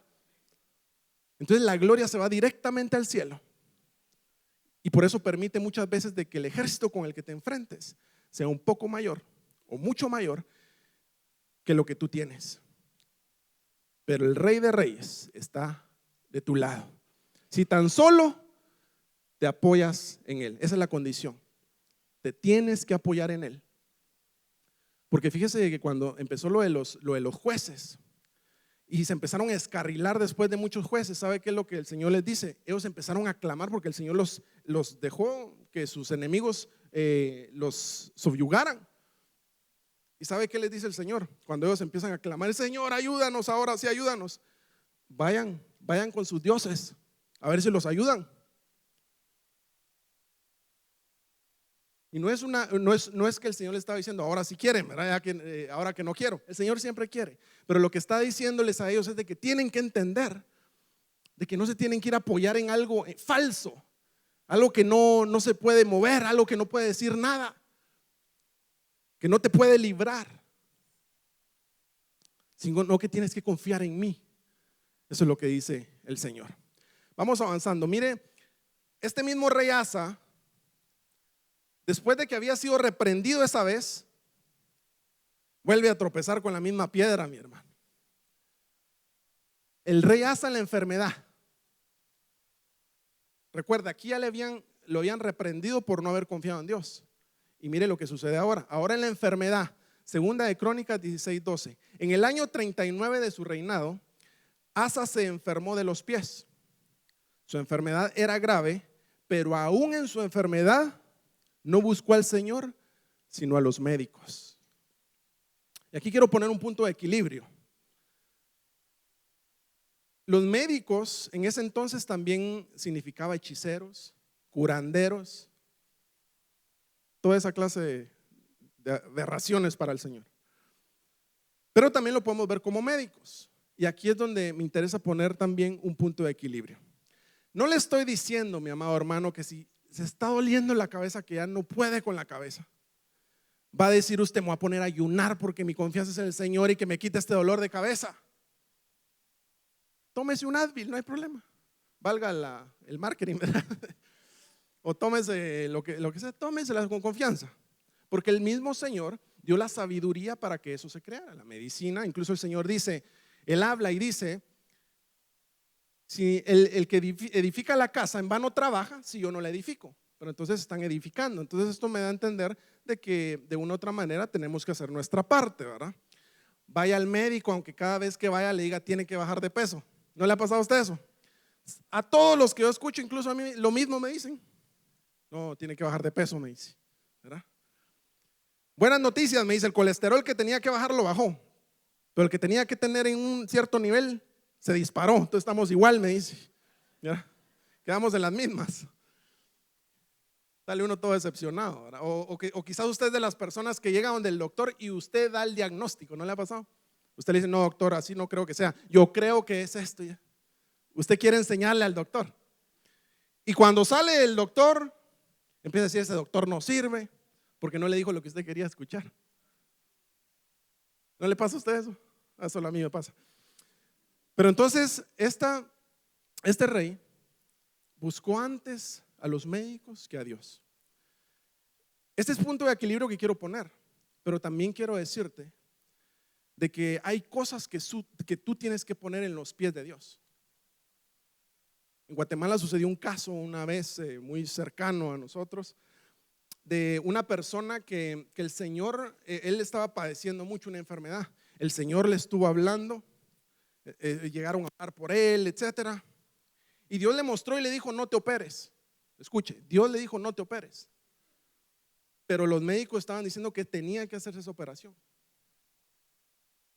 Entonces la gloria se va directamente al cielo. Y por eso permite muchas veces de que el ejército con el que te enfrentes sea un poco mayor o mucho mayor que lo que tú tienes. Pero el Rey de Reyes está de tu lado. Si tan solo te apoyas en Él, esa es la condición. Te tienes que apoyar en Él. Porque fíjese que cuando empezó lo de los jueces y se empezaron a escarrilar después de muchos jueces, ¿sabe qué es lo que el Señor les dice? Ellos empezaron a clamar porque el Señor los dejó que sus enemigos los subyugaran. ¿Y sabe qué les dice el Señor? Cuando ellos empiezan a clamar: Señor, ayúdanos ahora, sí, ayúdanos. Vayan con sus dioses a ver si los ayudan. Y no es que el Señor le estaba diciendo, ahora sí quieren, ¿verdad? Ahora que no quiero. El Señor siempre quiere. Pero lo que está diciéndoles a ellos es de que tienen que entender de que no se tienen que ir a apoyar en algo falso, algo que no se puede mover, algo que no puede decir nada, que no te puede librar, sino que tienes que confiar en mí. Eso es lo que dice el Señor. Vamos avanzando. Mire, este mismo rey Asa, después de que había sido reprendido esa vez, vuelve a tropezar con la misma piedra, mi hermano. El rey Asa en la enfermedad. Recuerda, aquí ya lo habían reprendido por no haber confiado en Dios. Y mire lo que sucede ahora. Ahora en la enfermedad, segunda de Crónicas 16:12. En el año 39 de su reinado, Asa se enfermó de los pies. Su enfermedad era grave, pero aún en su enfermedad no buscó al Señor, sino a los médicos. Y aquí quiero poner un punto de equilibrio. Los médicos en ese entonces también significaba hechiceros, curanderos, toda esa clase de raciones para el Señor. Pero también lo podemos ver como médicos. Y aquí es donde me interesa poner también un punto de equilibrio. No le estoy diciendo, mi amado hermano, que si se está doliendo la cabeza, que ya no puede con la cabeza, va a decir usted, me voy a poner a ayunar porque mi confianza es en el Señor y que me quite este dolor de cabeza. Tómese un Advil, no hay problema. Valga el marketing, ¿verdad? O tómese lo que sea, tómesela con confianza. Porque el mismo Señor dio la sabiduría para que eso se creara, la medicina. Incluso el Señor dice, Él habla y dice, si el que edifica la casa en vano trabaja, si yo no la edifico. Pero entonces están edificando. Entonces esto me da a entender de que de una u otra manera tenemos que hacer nuestra parte, ¿verdad? Vaya al médico, aunque cada vez que vaya le diga tiene que bajar de peso. ¿No le ha pasado a usted eso? A todos los que yo escucho, incluso a mí, lo mismo me dicen. No, tiene que bajar de peso, me dice, ¿verdad? Buenas noticias, me dice, el colesterol que tenía que bajar lo bajó, pero el que tenía que tener en un cierto nivel se disparó. Entonces estamos igual, me dice, ¿verdad? Quedamos en las mismas. Sale uno todo decepcionado, ¿verdad? O quizás usted es de las personas que llega donde el doctor y usted da el diagnóstico. ¿No le ha pasado? Usted le dice, no, doctor, así no creo que sea. Yo creo que es esto ya. Usted quiere enseñarle al doctor. Y cuando sale el doctor, empieza a decir, ese doctor no sirve porque no le dijo lo que usted quería escuchar. ¿No le pasa a usted eso? Solo a mí me pasa. Pero entonces este rey buscó antes a los médicos que a Dios. Este es el punto de equilibrio que quiero poner. Pero también quiero decirte de que hay cosas que tú tienes que poner en los pies de Dios. En Guatemala sucedió un caso una vez muy cercano a nosotros de una persona que el Señor, él estaba padeciendo mucho una enfermedad. El Señor le estuvo hablando, llegaron a hablar por él, etcétera. Y Dios le mostró y le dijo, no te operes. Escuche, Dios le dijo, no te operes. Pero los médicos estaban diciendo que tenía que hacerse esa operación.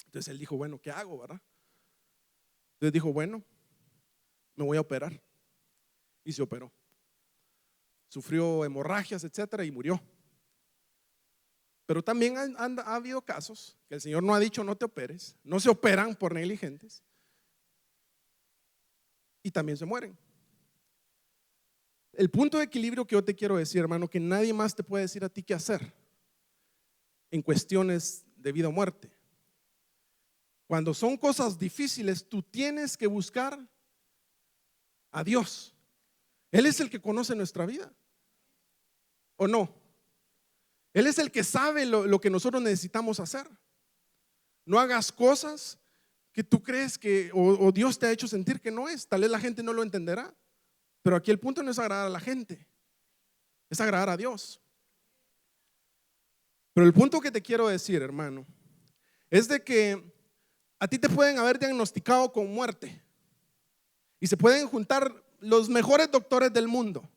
Entonces él dijo, bueno, ¿qué hago, verdad? Entonces dijo, bueno, me voy a operar. Y se operó. Sufrió hemorragias, etcétera, y murió. Pero también ha habido casos que el Señor no ha dicho no te operes, no se operan por negligentes y también se mueren. El punto de equilibrio que yo te quiero decir, hermano, que nadie más te puede decir a ti qué hacer en cuestiones de vida o muerte. Cuando son cosas difíciles, tú tienes que buscar a Dios. Él es el que conoce nuestra vida, ¿o no? Él es el que sabe lo que nosotros necesitamos hacer. No hagas cosas que tú crees que o Dios te ha hecho sentir que no es. Tal vez la gente no lo entenderá, pero aquí el punto no es agradar a la gente, es agradar a Dios. Pero el punto que te quiero decir, hermano, es de que a ti te pueden haber diagnosticado con muerte y se pueden juntar los mejores doctores del mundo.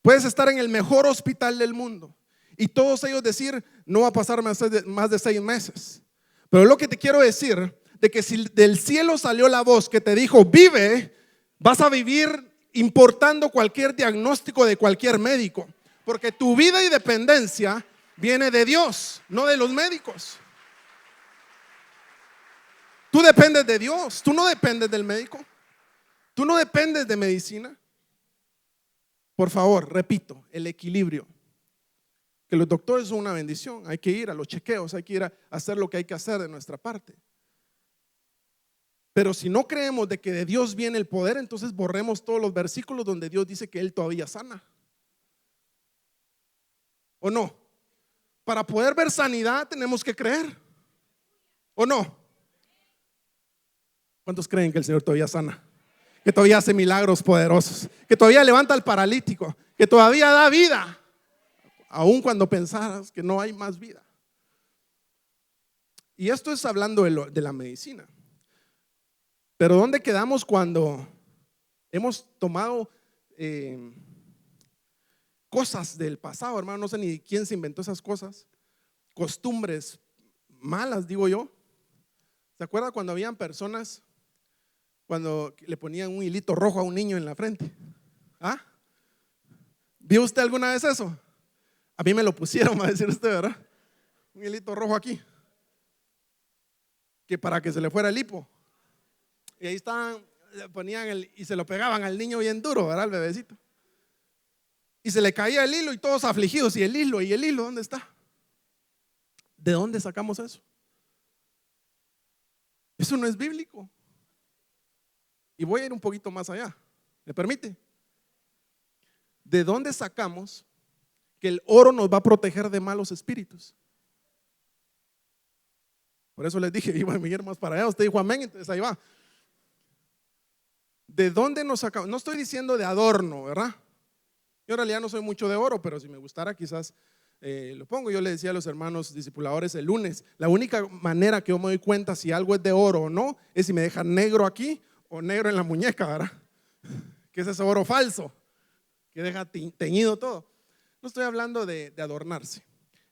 Puedes estar en el mejor hospital del mundo y todos ellos decir, no va a pasar más de 6 meses. Pero lo que te quiero decir, de que si del cielo salió la voz que te dijo, vive, vas a vivir importando cualquier diagnóstico de cualquier médico. Porque tu vida y dependencia viene de Dios, no de los médicos. Tú dependes de Dios, tú no dependes del médico, tú no dependes de medicina. Por favor, repito, el equilibrio. Que los doctores son una bendición, hay que ir a los chequeos, hay que ir a hacer lo que hay que hacer de nuestra parte. Pero si no creemos de que de Dios viene el poder, entonces borremos todos los versículos donde Dios dice que Él todavía sana. ¿O no? Para poder ver sanidad tenemos que creer. ¿O no? ¿Cuántos creen que el Señor todavía sana? Que todavía hace milagros poderosos, que todavía levanta al paralítico, que todavía da vida, aun cuando pensaras que no hay más vida. Y esto es hablando de la medicina. Pero ¿dónde quedamos cuando hemos tomado cosas del pasado, hermano? No sé ni quién se inventó esas cosas, costumbres malas, digo yo. ¿Se acuerda cuando habían personas, cuando le ponían un hilito rojo a un niño en la frente? ¿Ah? ¿Vio usted alguna vez eso? A mí me lo pusieron, va a decir usted, ¿verdad? Un hilito rojo aquí, que para que se le fuera el hipo. Y ahí estaban, le ponían y se lo pegaban al niño bien duro, ¿verdad? Al bebecito. Y se le caía el hilo y todos afligidos. ¿Y el hilo dónde está? ¿De dónde sacamos eso? Eso no es bíblico. Y voy a ir un poquito más allá. ¿Me permite? ¿De dónde sacamos que el oro nos va a proteger de malos espíritus? Por eso les dije, iba a ir más para allá. Usted dijo amén, entonces ahí va. ¿De dónde nos sacamos? No estoy diciendo de adorno, ¿verdad? Yo en realidad no soy mucho de oro, pero si me gustara quizás lo pongo. Yo le decía a los hermanos discipuladores el lunes, la única manera que yo me doy cuenta si algo es de oro o no es si me deja negro aquí o negro en la muñeca, ¿verdad? Que es ese oro falso, que deja teñido todo. No estoy hablando de adornarse,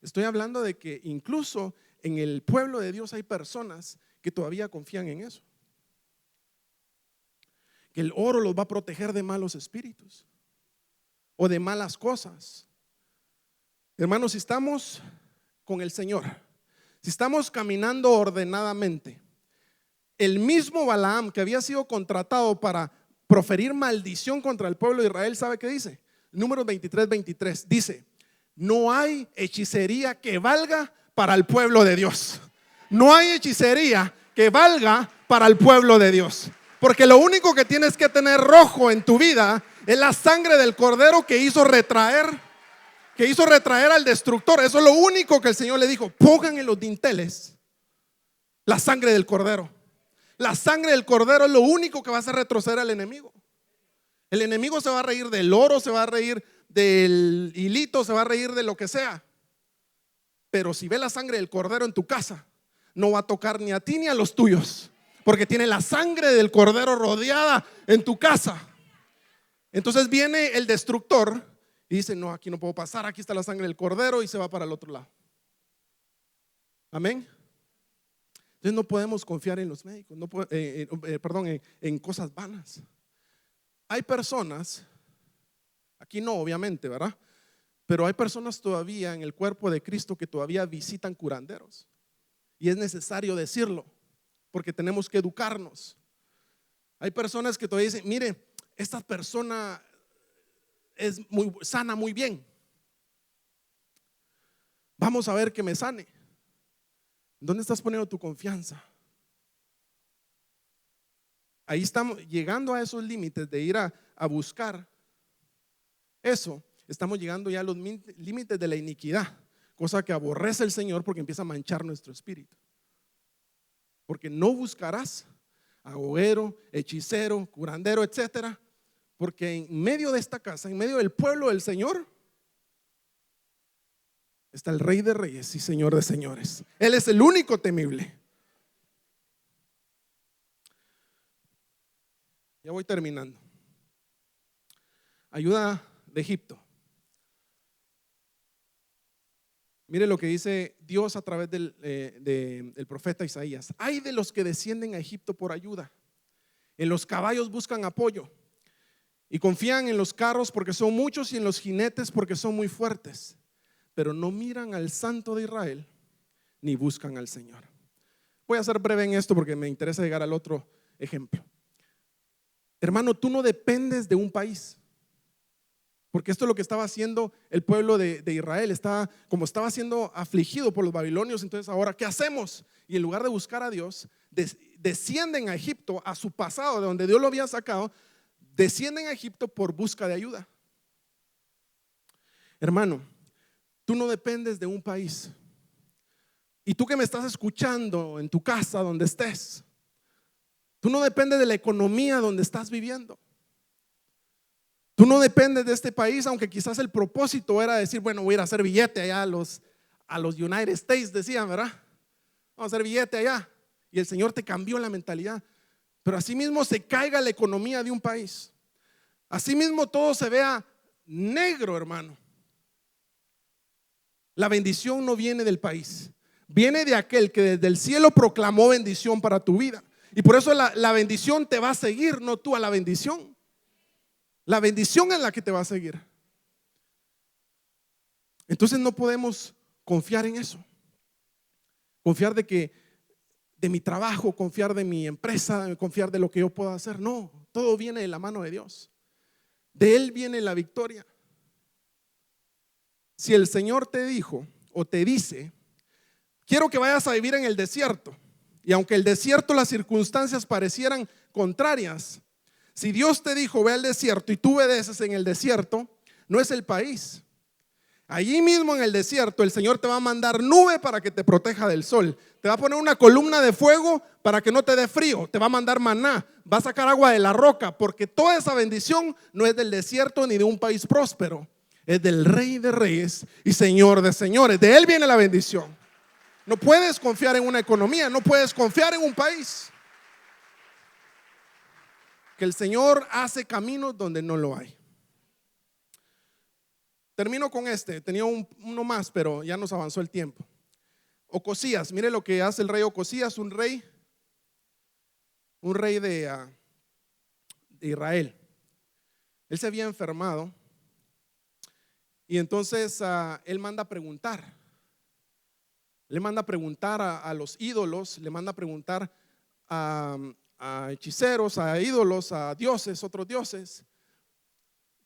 estoy hablando de que incluso en el pueblo de Dios hay personas que todavía confían en eso, que el oro los va a proteger de malos espíritus o de malas cosas. Hermanos, si estamos con el Señor, si estamos caminando ordenadamente, el mismo Balaam que había sido contratado para proferir maldición contra el pueblo de Israel, ¿sabe qué dice? Números 23 dice: no hay hechicería que valga para el pueblo de Dios. No hay hechicería que valga para el pueblo de Dios. Porque lo único que tienes que tener rojo en tu vida es la sangre del cordero que hizo retraer al destructor. Eso es lo único que el Señor le dijo: pongan en los dinteles la sangre del cordero. La sangre del cordero es lo único que va a hacer retroceder al enemigo. El enemigo se va a reír del oro, se va a reír del hilito, se va a reír de lo que sea. Pero si ve la sangre del cordero en tu casa, no va a tocar ni a ti ni a los tuyos, porque tiene la sangre del cordero rodeada en tu casa. Entonces viene el destructor y dice: no, aquí no puedo pasar, aquí está la sangre del cordero, y se va para el otro lado. Amén. Entonces no podemos confiar en los médicos, en cosas vanas. Hay personas, aquí no obviamente, ¿verdad? Pero hay personas todavía en el cuerpo de Cristo que todavía visitan curanderos. Y es necesario decirlo, porque tenemos que educarnos. Hay personas que todavía dicen: mire, esta persona es sana muy bien, vamos a ver que me sane. ¿Dónde estás poniendo tu confianza? Ahí estamos llegando a esos límites de ir a buscar eso. Estamos llegando ya a los límites de la iniquidad, cosa que aborrece el Señor, porque empieza a manchar nuestro espíritu. Porque no buscarás agüero, hechicero, curandero, etcétera, porque en medio de esta casa, en medio del pueblo del Señor, está el Rey de Reyes y Señor de Señores. Él es el único temible. Ya voy terminando. Ayuda de Egipto. Mire lo que dice Dios a través del profeta Isaías: ay de los que descienden a Egipto por ayuda, en los caballos buscan apoyo, Y confían en los carros porque son muchos y en los jinetes porque son muy fuertes, pero no miran al Santo de Israel ni buscan al Señor. Voy a ser breve en esto porque me interesa llegar al otro ejemplo. Hermano, tú no dependes de un país, porque esto es lo que estaba haciendo el pueblo de Israel. Como estaba siendo afligido por los babilonios, entonces ahora, ¿qué hacemos? Y en lugar de buscar a Dios, descienden a Egipto, a su pasado, de donde Dios lo había sacado, descienden a Egipto por busca de ayuda. Hermano, tú no dependes de un país. Y tú que me estás escuchando en tu casa, donde estés, tú no dependes de la economía donde estás viviendo. Tú no dependes de este país, aunque quizás el propósito era decir, bueno, voy a ir a hacer billete allá a los United States, decían, ¿verdad? Vamos a hacer billete allá. Y el Señor te cambió la mentalidad. Pero así mismo se caiga la economía de un país, así mismo todo se vea negro, hermano, la bendición no viene del país, viene de aquel que desde el cielo proclamó bendición para tu vida. Y por eso la bendición te va a seguir, no tú a la bendición. La bendición es la que te va a seguir. Entonces no podemos confiar en eso. Confiar de mi trabajo, confiar de mi empresa, confiar de lo que yo pueda hacer. No, todo viene de la mano de Dios. De Él viene la victoria. Si el Señor te dijo o te dice, quiero que vayas a vivir en el desierto, y aunque el desierto las circunstancias parecieran contrarias, si Dios te dijo ve al desierto y tú obedeces en el desierto, no es el país. Allí mismo en el desierto el Señor te va a mandar nube para que te proteja del sol, te va a poner una columna de fuego para que no te dé frío, te va a mandar maná, va a sacar agua de la roca, porque toda esa bendición no es del desierto ni de un país próspero, es del Rey de Reyes y Señor de Señores. De Él viene la bendición. No puedes confiar en una economía, no puedes confiar en un país. Que el Señor hace caminos donde no lo hay. Termino con este, tenía uno más, pero ya nos avanzó el tiempo. Ocosías, mire lo que hace el rey Ocosías, un rey de Israel. Él se había enfermado y entonces él manda a preguntar. Le manda a preguntar a los ídolos, le manda a preguntar a hechiceros, a ídolos, a dioses, otros dioses,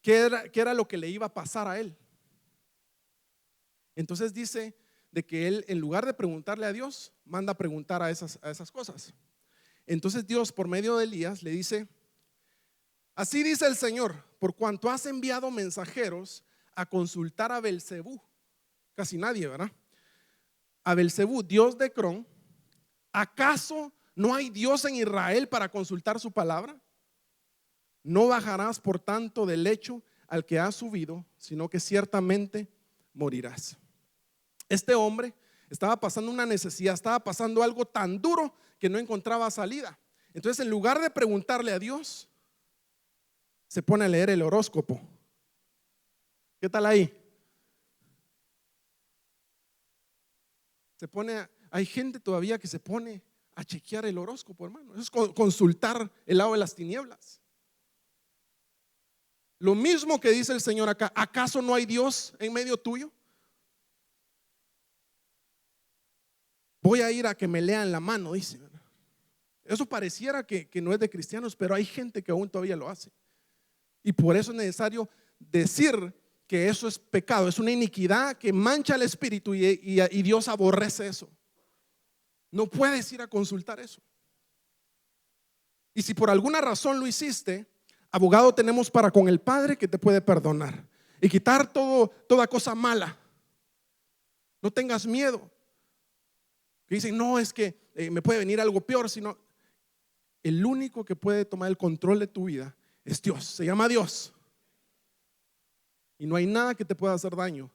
qué era lo que le iba a pasar a él. Entonces dice de que él, en lugar de preguntarle a Dios, manda a preguntar a esas cosas. Entonces Dios, por medio de Elías, le dice: así dice el Señor, por cuanto has enviado mensajeros a consultar a Belcebú, casi nadie, ¿verdad? A Belcebú, dios de Crón, ¿acaso no hay Dios en Israel para consultar su palabra? No bajarás por tanto del lecho al que has subido, sino que ciertamente morirás. Este hombre estaba pasando una necesidad, estaba pasando algo tan duro que no encontraba salida. Entonces, en lugar de preguntarle a Dios, se pone a leer el horóscopo. ¿Qué tal ahí? Hay gente todavía que se pone a chequear el horóscopo, hermano. Eso es consultar el lado de las tinieblas. Lo mismo que dice el Señor acá: ¿acaso no hay Dios en medio tuyo? Voy a ir a que me lean la mano, dice. Eso pareciera que no es de cristianos, pero hay gente que aún todavía lo hace. Y por eso es necesario decir que eso es pecado, es una iniquidad que mancha el espíritu y Dios aborrece eso. No puedes ir a consultar eso. Y si por alguna razón lo hiciste, abogado tenemos para con el Padre, que te puede perdonar y quitar toda cosa mala. No tengas miedo. Que dicen, no, es que me puede venir algo peor. Sino el único que puede tomar el control de tu vida es Dios, se llama Dios. Y no hay nada que te pueda hacer daño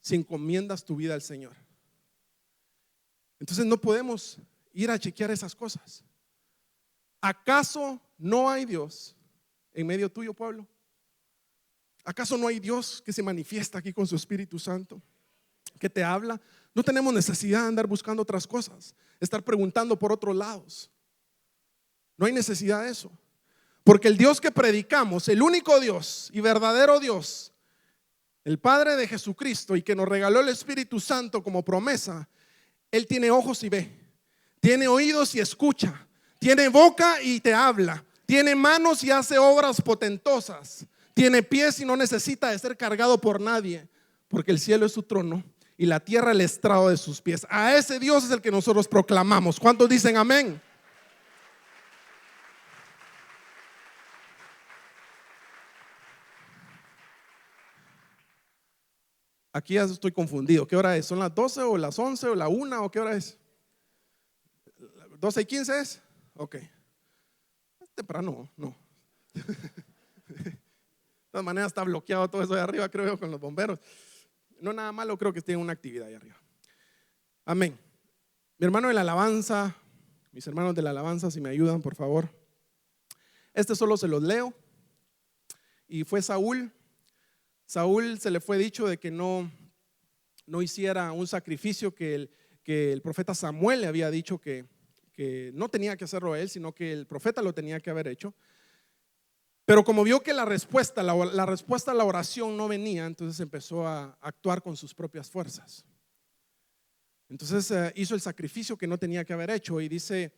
si encomiendas tu vida al Señor. Entonces no podemos ir a chequear esas cosas. ¿Acaso no hay Dios en medio tuyo, pueblo? ¿Acaso no hay Dios que se manifiesta aquí con su Espíritu Santo, que te habla? No tenemos necesidad de andar buscando otras cosas, estar preguntando por otros lados. No hay necesidad de eso. Porque el Dios que predicamos, el único Dios y verdadero Dios, el Padre de Jesucristo y que nos regaló el Espíritu Santo como promesa, Él tiene ojos y ve, tiene oídos y escucha, tiene boca y te habla, tiene manos y hace obras potentosas, tiene pies y no necesita de ser cargado por nadie, porque el cielo es su trono y la tierra el estrado de sus pies. A ese Dios es el que nosotros proclamamos. ¿Cuántos dicen amén? Aquí ya estoy confundido. ¿Qué hora es? ¿Son las 12 o las 11 o la 1 o qué hora es? ¿12:15 es? Ok. Temprano, no. De todas maneras está bloqueado todo eso de arriba, creo yo, con los bomberos. No nada malo, creo que tienen una actividad ahí arriba. Amén. Mi hermano de la alabanza, mis hermanos de la alabanza, si me ayudan, por favor. Este solo se los leo. Y fue Saúl. Saúl se le fue dicho de que no hiciera un sacrificio que el profeta Samuel le había dicho que no tenía que hacerlo él, sino que el profeta lo tenía que haber hecho. Pero como vio que la respuesta a la oración no venía, entonces empezó a actuar con sus propias fuerzas. Entonces hizo el sacrificio que no tenía que haber hecho y dice: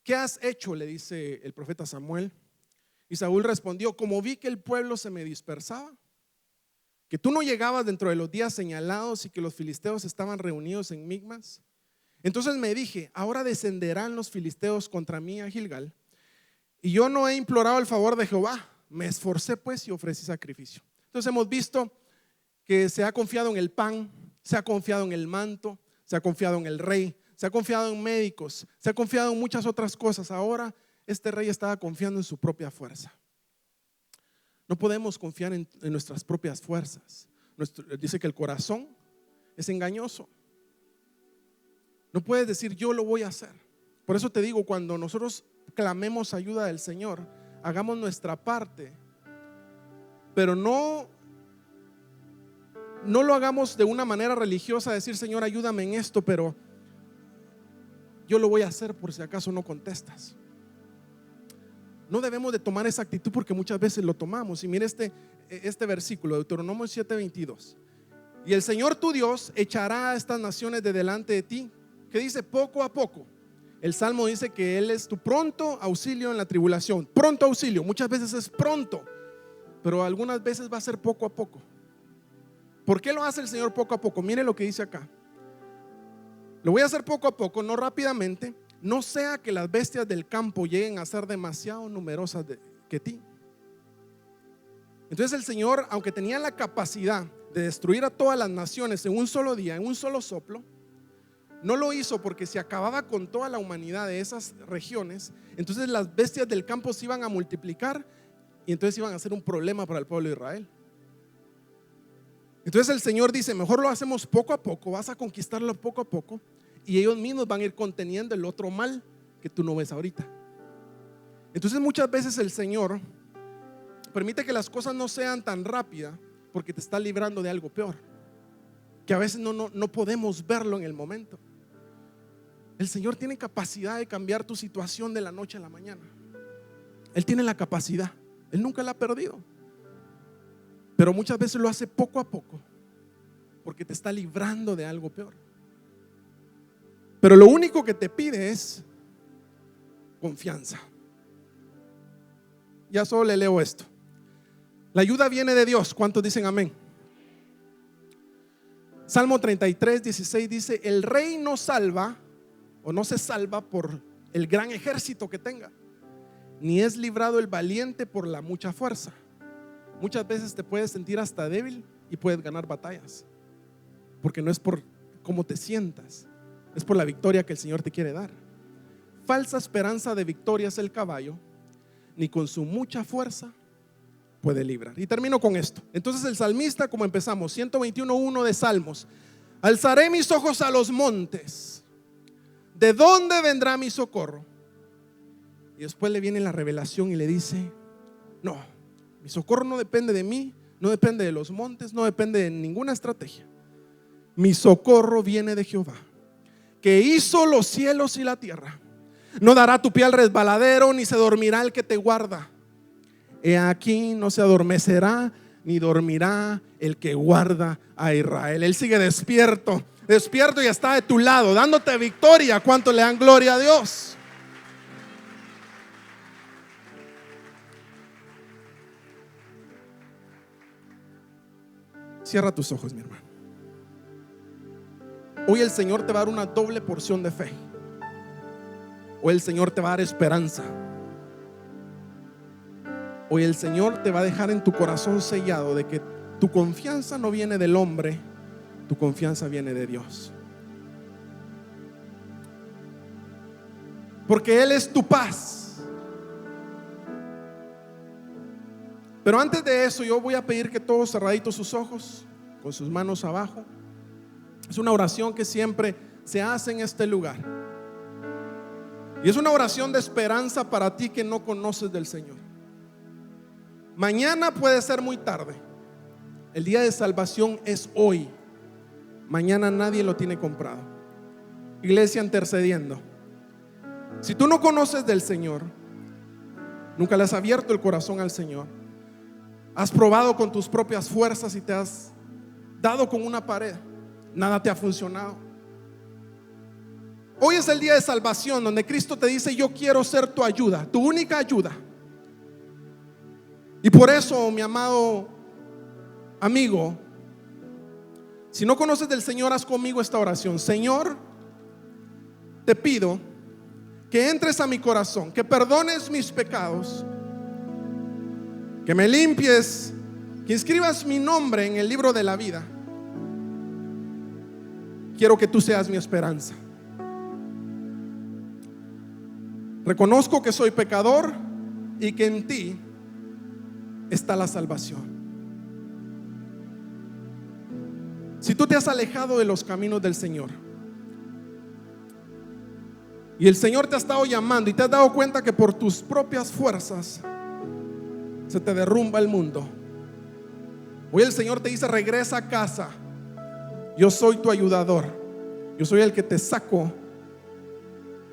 ¿qué has hecho?, le dice el profeta Samuel. Y Saúl respondió: como vi que el pueblo se me dispersaba, que tú no llegabas dentro de los días señalados y que los filisteos estaban reunidos en Migmas, entonces me dije: ahora descenderán los filisteos contra mí a Gilgal, y yo no he implorado el favor de Jehová. Me esforcé pues y ofrecí sacrificio. Entonces hemos visto que se ha confiado en el pan, se ha confiado en el manto, se ha confiado en el rey, se ha confiado en médicos, se ha confiado en muchas otras cosas. Ahora este rey estaba confiando en su propia fuerza. No podemos confiar en nuestras propias fuerzas. Dice que el corazón es engañoso. No puedes decir yo lo voy a hacer. Por eso te digo, cuando nosotros clamemos ayuda del Señor, hagamos nuestra parte, pero no lo hagamos de una manera religiosa, decir: Señor, ayúdame en esto, pero yo lo voy a hacer por si acaso no contestas. No debemos de tomar esa actitud, porque muchas veces lo tomamos. Y mire este versículo, Deuteronomio 7:22. Y el Señor tu Dios echará a estas naciones de delante de ti, que dice poco a poco. El Salmo dice que Él es tu pronto auxilio en la tribulación. Pronto auxilio, muchas veces es pronto, pero algunas veces va a ser poco a poco. ¿Por qué lo hace el Señor poco a poco? Mire lo que dice acá: lo voy a hacer poco a poco, no rápidamente, no sea que las bestias del campo lleguen a ser demasiado numerosas que ti. Entonces el Señor, aunque tenía la capacidad de destruir a todas las naciones en un solo día, en un solo soplo, no lo hizo porque se acababa con toda la humanidad de esas regiones. Entonces las bestias del campo se iban a multiplicar y entonces iban a ser un problema para el pueblo de Israel. Entonces el Señor dice: mejor lo hacemos poco a poco, vas a conquistarlo poco a poco, y ellos mismos van a ir conteniendo el otro mal que tú no ves ahorita. Entonces muchas veces el Señor permite que las cosas no sean tan rápidas porque te está librando de algo peor, que a veces no podemos verlo en el momento. El Señor tiene capacidad de cambiar tu situación de la noche a la mañana. Él tiene la capacidad, Él nunca la ha perdido, pero muchas veces lo hace poco a poco porque te está librando de algo peor. Pero lo único que te pide es confianza. Ya solo le leo esto: la ayuda viene de Dios. ¿Cuántos dicen amén? Salmo 33:16 dice: el rey no salva o no se salva por el gran ejército que tenga, ni es librado el valiente por la mucha fuerza. Muchas veces te puedes sentir hasta débil y puedes ganar batallas, porque no es por cómo te sientas, es por la victoria que el Señor te quiere dar. Falsa esperanza de victoria es el caballo, ni con su mucha fuerza puede librar. Y termino con esto. Entonces el salmista, como empezamos, 121:1 de Salmos: alzaré mis ojos a los montes, ¿de dónde vendrá mi socorro? Y después le viene la revelación y le dice: no, mi socorro no depende de mí, no depende de los montes, no depende de ninguna estrategia. Mi socorro viene de Jehová, que hizo los cielos y la tierra. No dará tu pie al resbaladero, ni se dormirá el que te guarda. He aquí no se adormecerá ni dormirá el que guarda a Israel. Él sigue despierto, despierto y está de tu lado, dándote victoria. ¿Cuánto le dan gloria a Dios? Cierra tus ojos, mi hermano. Hoy el Señor te va a dar una doble porción de fe. Hoy el Señor te va a dar esperanza. Hoy el Señor te va a dejar en tu corazón sellado de que tu confianza no viene del hombre, tu confianza viene de Dios. Porque Él es tu paz. Pero antes de eso, yo voy a pedir que todos cerraditos sus ojos, con sus manos abajo. Es una oración que siempre se hace en este lugar. Y es una oración de esperanza para ti que no conoces del Señor. Mañana puede ser muy tarde. El día de salvación es hoy. Mañana nadie lo tiene comprado. Iglesia intercediendo. Si tú no conoces del Señor, nunca le has abierto el corazón al Señor, has probado con tus propias fuerzas y te has dado con una pared, nada te ha funcionado. Hoy es el día de salvación donde Cristo te dice: yo quiero ser tu ayuda, tu única ayuda. Y por eso, mi amado amigo, si no conoces del Señor, haz conmigo esta oración. Señor, te pido que entres a mi corazón, que perdones mis pecados, que me limpies, que inscribas mi nombre en el libro de la vida. Quiero que tú seas mi esperanza. Reconozco que soy pecador y que en ti está la salvación. Si tú te has alejado de los caminos del Señor y el Señor te ha estado llamando y te has dado cuenta que por tus propias fuerzas se te derrumba el mundo, hoy el Señor te dice: regresa a casa. Yo soy tu ayudador. Yo soy el que te saco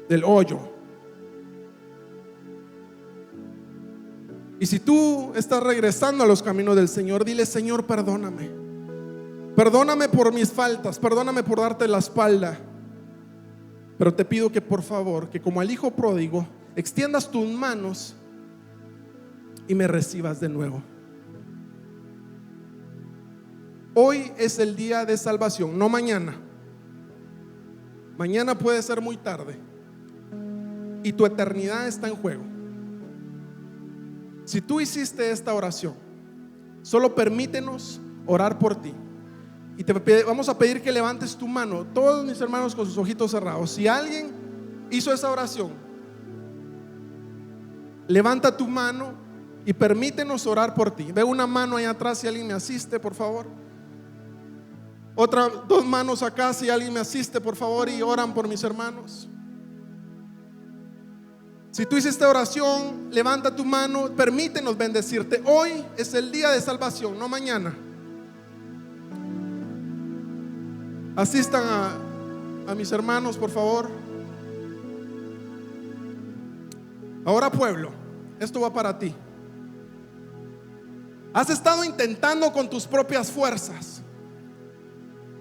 del hoyo. Y si tú estás regresando a los caminos del Señor, dile: Señor, perdóname. Perdóname por mis faltas, perdóname por darte la espalda. Pero te pido que por favor, que como al hijo pródigo, extiendas tus manos y me recibas de nuevo. Hoy es el día de salvación, no mañana. Mañana puede ser muy tarde y tu eternidad está en juego. Si tú hiciste esta oración, solo permítenos orar por ti. Y vamos a pedir que levantes tu mano, todos mis hermanos con sus ojitos cerrados. Si alguien hizo esa oración, levanta tu mano y permítenos orar por ti. Veo una mano ahí atrás, si alguien me asiste, por favor. Otra, 2 manos acá, si alguien me asiste, por favor, y oran por mis hermanos. Si tú hiciste esta oración, levanta tu mano, permítenos bendecirte. Hoy es el día de salvación, no mañana. Asistan a mis hermanos, por favor. Ahora, pueblo, esto va para ti. Has estado intentando con tus propias fuerzas.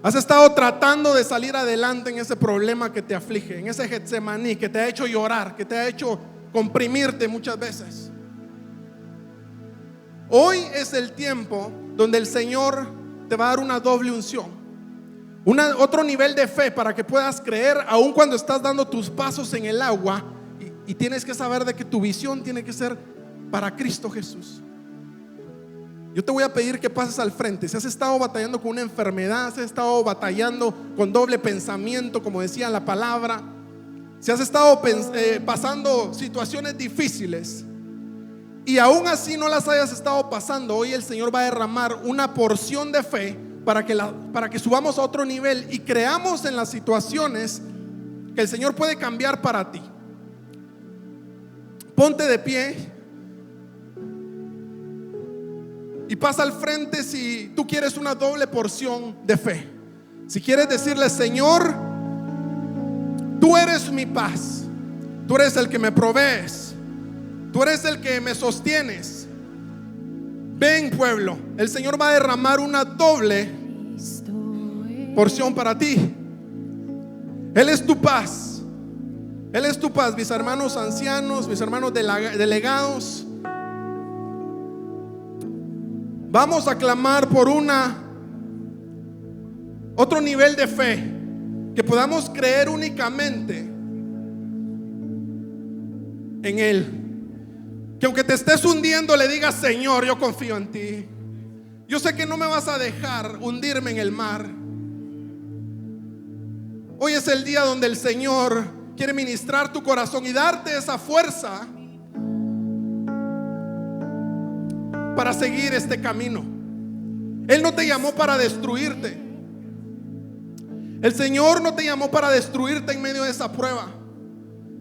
Has estado tratando de salir adelante en ese problema que te aflige, en ese Getsemaní que te ha hecho llorar, que te ha hecho comprimirte muchas veces. Hoy es el tiempo donde el Señor te va a dar una doble unción, otro nivel de fe para que puedas creer aun cuando estás dando tus pasos en el agua y tienes que saber de que tu visión tiene que ser para Cristo Jesús. Yo te voy a pedir que pases al frente. Si has estado batallando con una enfermedad, si has estado batallando con doble pensamiento, como decía la palabra, si has estado pasando situaciones difíciles y aún así no las hayas estado pasando, hoy el Señor va a derramar una porción de fe para que subamos a otro nivel y creamos en las situaciones que el Señor puede cambiar para ti. Ponte de pie y pasa al frente si tú quieres una doble porción de fe. Si quieres decirle: Señor, tú eres mi paz, tú eres el que me provees, tú eres el que me sostienes, Ven, pueblo, el Señor va a derramar una doble porción para ti. Él es tu paz. Él es tu paz, mis hermanos ancianos, mis hermanos delegados. Vamos a clamar por otro nivel de fe, que podamos creer únicamente en Él. Que aunque te estés hundiendo, le digas: Señor, yo confío en ti. Yo sé que no me vas a dejar hundirme en el mar. Hoy es el día donde el Señor quiere ministrar tu corazón y darte esa fuerza para seguir este camino. Él no te llamó para destruirte. El Señor no te llamó para destruirte en medio de esa prueba.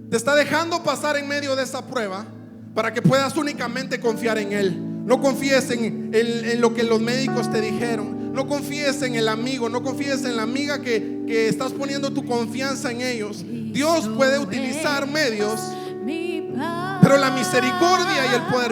Te está dejando pasar en medio de esa prueba para que puedas únicamente confiar en Él. No confíes en lo que los médicos te dijeron. No confíes en el amigo. No confíes en la amiga que estás poniendo tu confianza en ellos. Dios puede utilizar medios, pero la misericordia y el poder